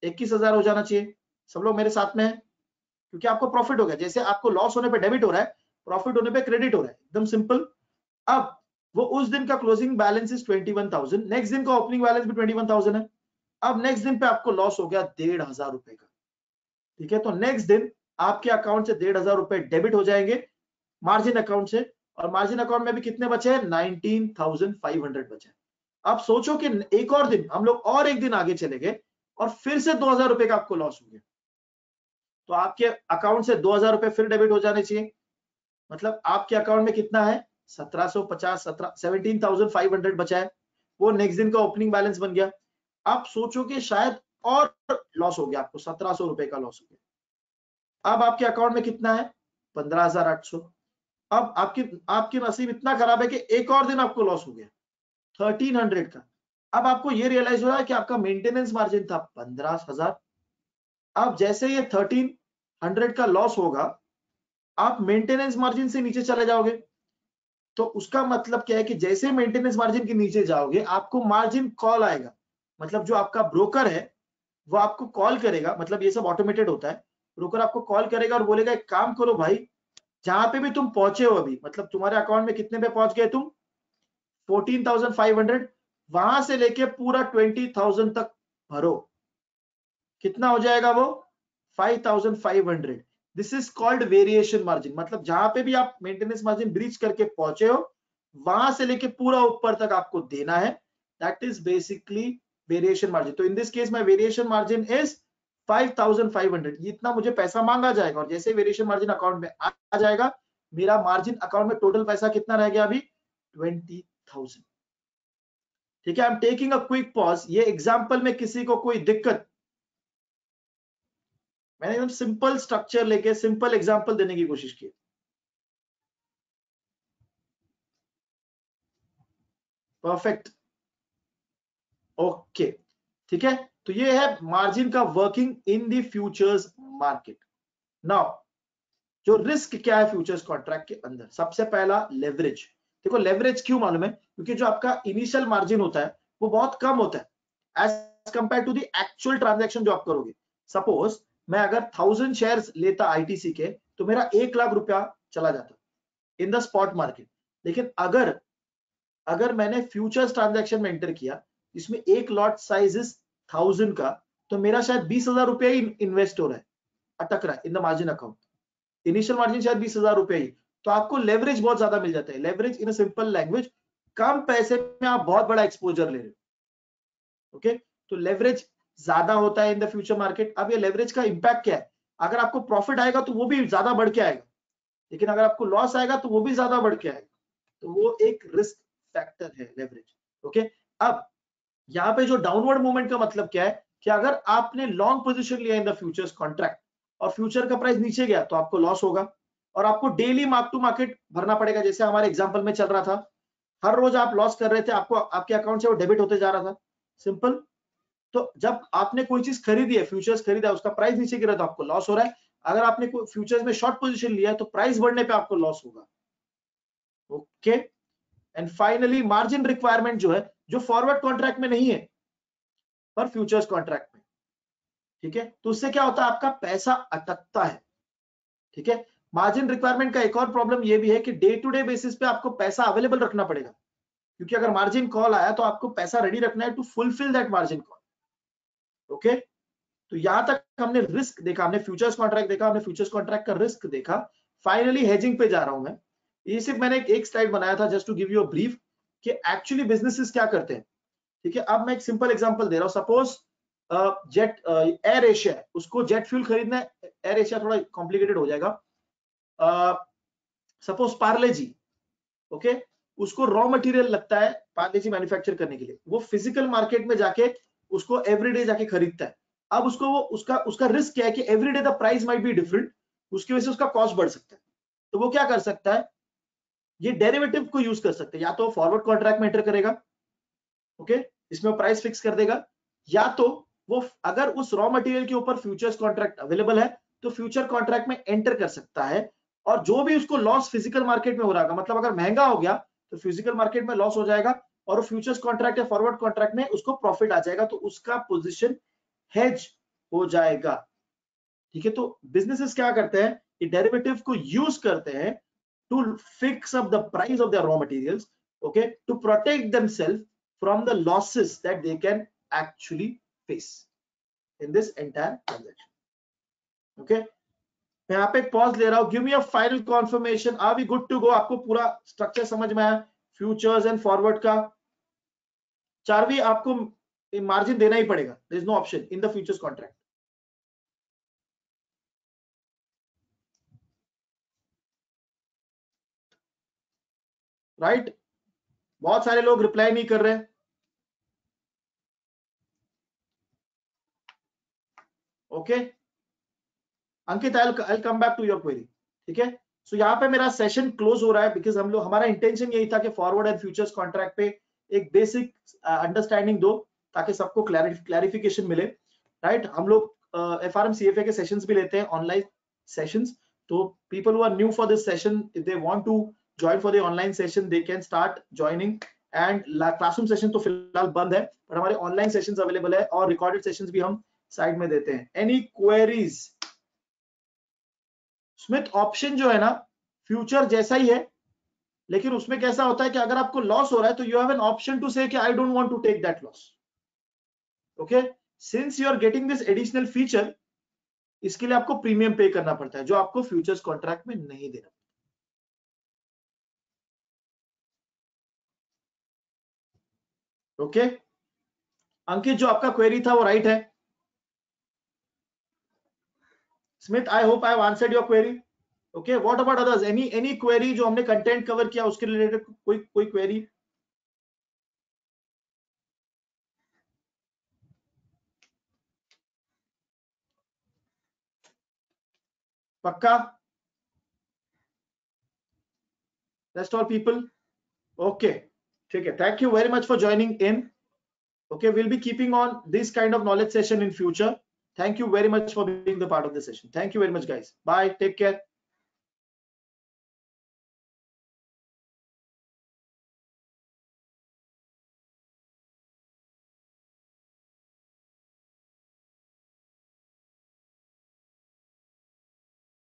21,000 हो जाना चाहिए। सब लोग मेरे साथ में है? क्योंकि आपको प्रॉफिट हो गया, जैसे आपको लॉस होने पे डेबिट हो रहा है, प्रॉफिट होने पे क्रेडिट हो रहा है, एकदम सिंपल। अब वो उस दिन का क्लोजिंग बैलेंस इज 21,000, नेक्स्ट दिन का ओपनिंग बैलेंस भी 21,000 है। अब नेक्स्ट दिन पे आपको लॉस हो गया 1,500 रुपए का। ठीक है, तो नेक्स्ट दिन आपके अकाउंट से 1,500 रुपए डेबिट हो जाएंगे मार्जिन अकाउंट से, और मार्जिन अकाउंट में भी कितने बचे हैं, 19,500 बचे। अब सोचो कि एक और दिन हम लोग और एक दिन आगे चले गए और फिर से 2,000 रुपए का आपको लॉस हो गया, तो आपके अकाउंट से 2,000 रुपए फिर डेबिट हो जाने चाहिए, मतलब आपके अकाउंट में कितना है, 17,500 बचा है, वो नेक्स्ट दिन का ओपनिंग बैलेंस बन गया। आप सोचो कि शायद और लॉस हो गया, आपको 1,700 रुपए का लॉस हो गया। अब आपके अकाउंट में कितना है, 15,800। अब आपकी नसीब इतना खराब है कि एक और दिन आपको लॉस हो गया 1,300 का। अब आपको ये रियलाइज हो रहा है कि आपका मेंटेनेंस मार्जिन था 15,000। अब जैसे ये 1,300 का लॉस होगा, आप मेंटेनेंस मार्जिन से नीचे चले जाओगे, तो उसका मतलब क्या है कि जैसे मेंटेनेंस मार्जिन के नीचे जाओगे आपको मार्जिन कॉल आएगा, मतलब जो आपका ब्रोकर है वो आपको कॉल करेगा, मतलब ये सब ऑटोमेटेड होता है, ब्रोकर आपको कॉल करेगा और बोलेगा एक काम करो भाई, जहां पे भी तुम पहुंचे हो अभी, मतलब तुम्हारे अकाउंट में कितने पे पहुंच गए तुम, 14,500, वहां से लेके पूरा 20,000 तक भरो, कितना हो जाएगा वो, 5,500। This is called variation margin, मतलब जहां पे भी आप मेंटेनेंस मार्जिन ब्रीच करके पहुंचे हो वहां से लेके पूरा ऊपर तक आपको देना है, that is basically variation margin. तो in this case my variation margin is 5,500, इतना मुझे पैसा मांगा जाएगा, और जैसे वेरिएशन मार्जिन अकाउंट में आ जाएगा, मेरा मार्जिन अकाउंट में टोटल पैसा कितना रह गया अभी, 20,000। ठीक है, I am taking a quick pause, ये एग्जांपल में किसी को कोई दिक्कत, मैंने एकदम सिंपल स्ट्रक्चर लेके सिंपल एग्जांपल देने की कोशिश की। परफेक्ट, ओके, ठीक है, तो ये है मार्जिन का working in the futures market. Now जो रिस्क क्या है फ्यूचर्स कॉन्ट्रैक्ट के अंदर, सबसे पहला लेवरेज। देखो लेवरेज क्यों मालूम है, क्योंकि जो आपका इनिशियल मार्जिन होता है वो बहुत कम होता है as compared to the actual transaction जो आप करोगे। सपोज मैं अगर 1,000 शेयर्स लेता आईटीसी के, तो मेरा 1,00,000 रुपया चला जाता इन द स्पॉट मार्केट। लेकिन अगर मैंने फ्यूचर्स ट्रांजैक्शन में एंटर किया इसमें एक लॉट साइज इज 1,000 का, तो मेरा शायद 20,000 रुपया ही इन्वेस्ट हो रहा है, अटक रहा है in the margin account, initial margin शायद 20,000 रुपए ही, तो आपको लेवरेज बहुत ज्यादा मिल जाता है। Leverage in a simple language, कम पैसे में आप बहुत बड़ा एक्सपोजर ले रहे हो। ओके, तो लेवरेज ज्यादा होता है इन द फ्यूचर मार्केट। अब ये लेवरेज का इंपैक्ट क्या है, अगर आपको प्रॉफिट आएगा तो वो भी ज्यादा बढ़ के आएगा, लेकिन अगर आपको लॉस आएगा तो वो भी ज्यादा बढ़ के आएगा, तो वो एक रिस्क फैक्टर है लेवरेज। ओके, अब यहाँ पे जो डाउनवर्ड मूवमेंट का मतलब क्या है कि अगर आपने लॉन्ग पोजीशन लिया इन द फ्यूचर्स कॉन्ट्रैक्ट और फ्यूचर का प्राइस नीचे गया तो आपको लॉस होगा और आपको डेली मार्क टू मार्केट भरना पड़ेगा। जैसे हमारे एग्जांपल में चल रहा था, हर रोज आप लॉस कर रहे थे, आपको आपके अकाउंट से वो डेबिट होते जा रहा था, सिंपल। तो जब आपने कोई चीज खरीदी है, फ्यूचर्स खरीदा, उसका प्राइस नीचे गिरा तो आपको लॉस हो रहा है। अगर आपने कोई फ्यूचर्स में शॉर्ट पोजीशन लिया है तो प्राइस बढ़ने पे आपको लॉस होगा। Okay, and finally margin requirement जो है, जो फॉरवर्ड कॉन्ट्रैक्ट में नहीं है पर फ्यूचर्स कॉन्ट्रैक्ट में, ठीक है, तो उससे क्या होता है, आपका पैसा अटकता है। ठीक है, मार्जिन रिक्वायरमेंट का एक और प्रॉब्लम ये भी है कि डे टू डे बेसिस पे आपको पैसा अवेलेबल रखना पड़ेगा, क्योंकि अगर मार्जिन कॉल आया तो आपको पैसा रेडी रखना है to fulfil that margin call. Okay, तो यहां तक हमने रिस्क देखा, हमने फ्यूचर्स कॉन्ट्रैक्ट देखा, हमने फ्यूचर्स कॉन्ट्रैक्ट का रिस्क देखा। फाइनली हेजिंग पे जा रहा हूं मैं। ये सिर्फ मैंने एक स्लाइड बनाया था just to give you a brief कि एक्चुअली बिजनेसेस क्या करते हैं। ठीक है, अब मैं एक सिंपल एग्जांपल दे रहा हूं। सपोज जेट एयर एशिया, उसको जेट फ्यूल खरीदना है, एयर एशिया थोड़ा कॉम्प्लिकेटेड हो जाएगा। सपोज पार्ले जी, ओके, उसको रॉ मटेरियल लगता है पार्ले जी मैन्युफैक्चर करने के लिए, वो फिजिकल मार्केट में जाके उसको एवरीडे जाके खरीदता है। अब उसको वो उसका रिस्क क्या है कि everyday the price might be different, उसकी वजह से उसका कॉस्ट बढ़ सकता है। तो वो क्या कर सकता है, ये डेरिवेटिव को यूज कर सकते हैं, या तो फॉरवर्ड कॉन्ट्रैक्ट में एंटर करेगा, ओके, इसमें प्राइस फिक्स कर देगा, या तो वो अगर उस रॉ मटेरियल के ऊपर फ्यूचर्स कॉन्ट्रैक्ट अवेलेबल है तो फ्यूचर कॉन्ट्रैक्ट में एंटर कर सकता है, और जो भी उसको लॉस फिजिकल मार्केट में हो रहा है, मतलब अगर महंगा हो गया तो फिजिकल मार्केट में लॉस हो जाएगा और फ्यूचर्स कॉन्ट्रैक्ट या फॉरवर्ड कॉन्ट्रैक्ट में उसको प्रॉफिट आ जाएगा, तो उसका पोजीशन हेज हो जाएगा। ठीक है, तो बिजनेसेस क्या करते हैं, ये डेरिवेटिव को यूज करते हैं to fix up the price of their raw materials, okay, to protect themselves from the losses that they can actually face in this entire transaction. Okay, मैं यहाँ पे पॉज ले रहा हूँ। Give me a final confirmation, are we good to go? आपको पूरा structure समझ में आया फ्यूचर्स एंड फॉरवर्ड का? चारवी, आपको मार्जिन देना ही पड़ेगा, there is no option in the futures contract. Right, बहुत सारे लोग रिप्लाई नहीं कर रहे हैं। Okay, Ankit, I'll come back to your query. ठीक है, सो यहाँ पे मेरा सेशन क्लोज हो रहा है, बिकॉज हमारा इंटेंशन यही था कि फॉरवर्ड एंड फ्यूचर्स कॉन्ट्रैक्ट पे एक बेसिक अंडरस्टैंडिंग दो ताकि सबको क्लैरिफिकेशन मिले। राइट, हम लोग FRM CFA के सेशंस भी लेते हैं, ऑनलाइन सेशंस, तो people who are new for this session, if they want to join for the online session, they can start joining. And classroom session तो फिलहाल बंद है, पर हमारे ऑनलाइन सेशंस अवेलेबल है और रिकॉर्डेड सेशंस भी हम साइड में देते हैं। Any queries? स्मिथ, ऑप्शन जो है ना फ्यूचर जैसा ही है, लेकिन उसमें कैसा होता है कि अगर आपको लॉस हो रहा है तो you have an option to say कि I don't want to take that loss. Okay, since you are getting this additional feature, इसके लिए आपको प्रीमियम पे करना पड़ता है, जो आपको फ्यूचर्स कॉन्ट्रैक्ट में नहीं देना। ओके, अंकित, जो आपका क्वेरी था वो राइट है। Smith, I hope I have answered your query. Okay, what about others? Any query जो हमने कंटेंट कवर किया उसके रिलेटेड कोई क्वेरी? पक्का? Rest all people? Okay, ठीक है, thank you very much for joining in. Okay, we'll be keeping on this kind of knowledge session in future. Thank you very much for being the part of the session. Thank you very much, guys. Bye, take care.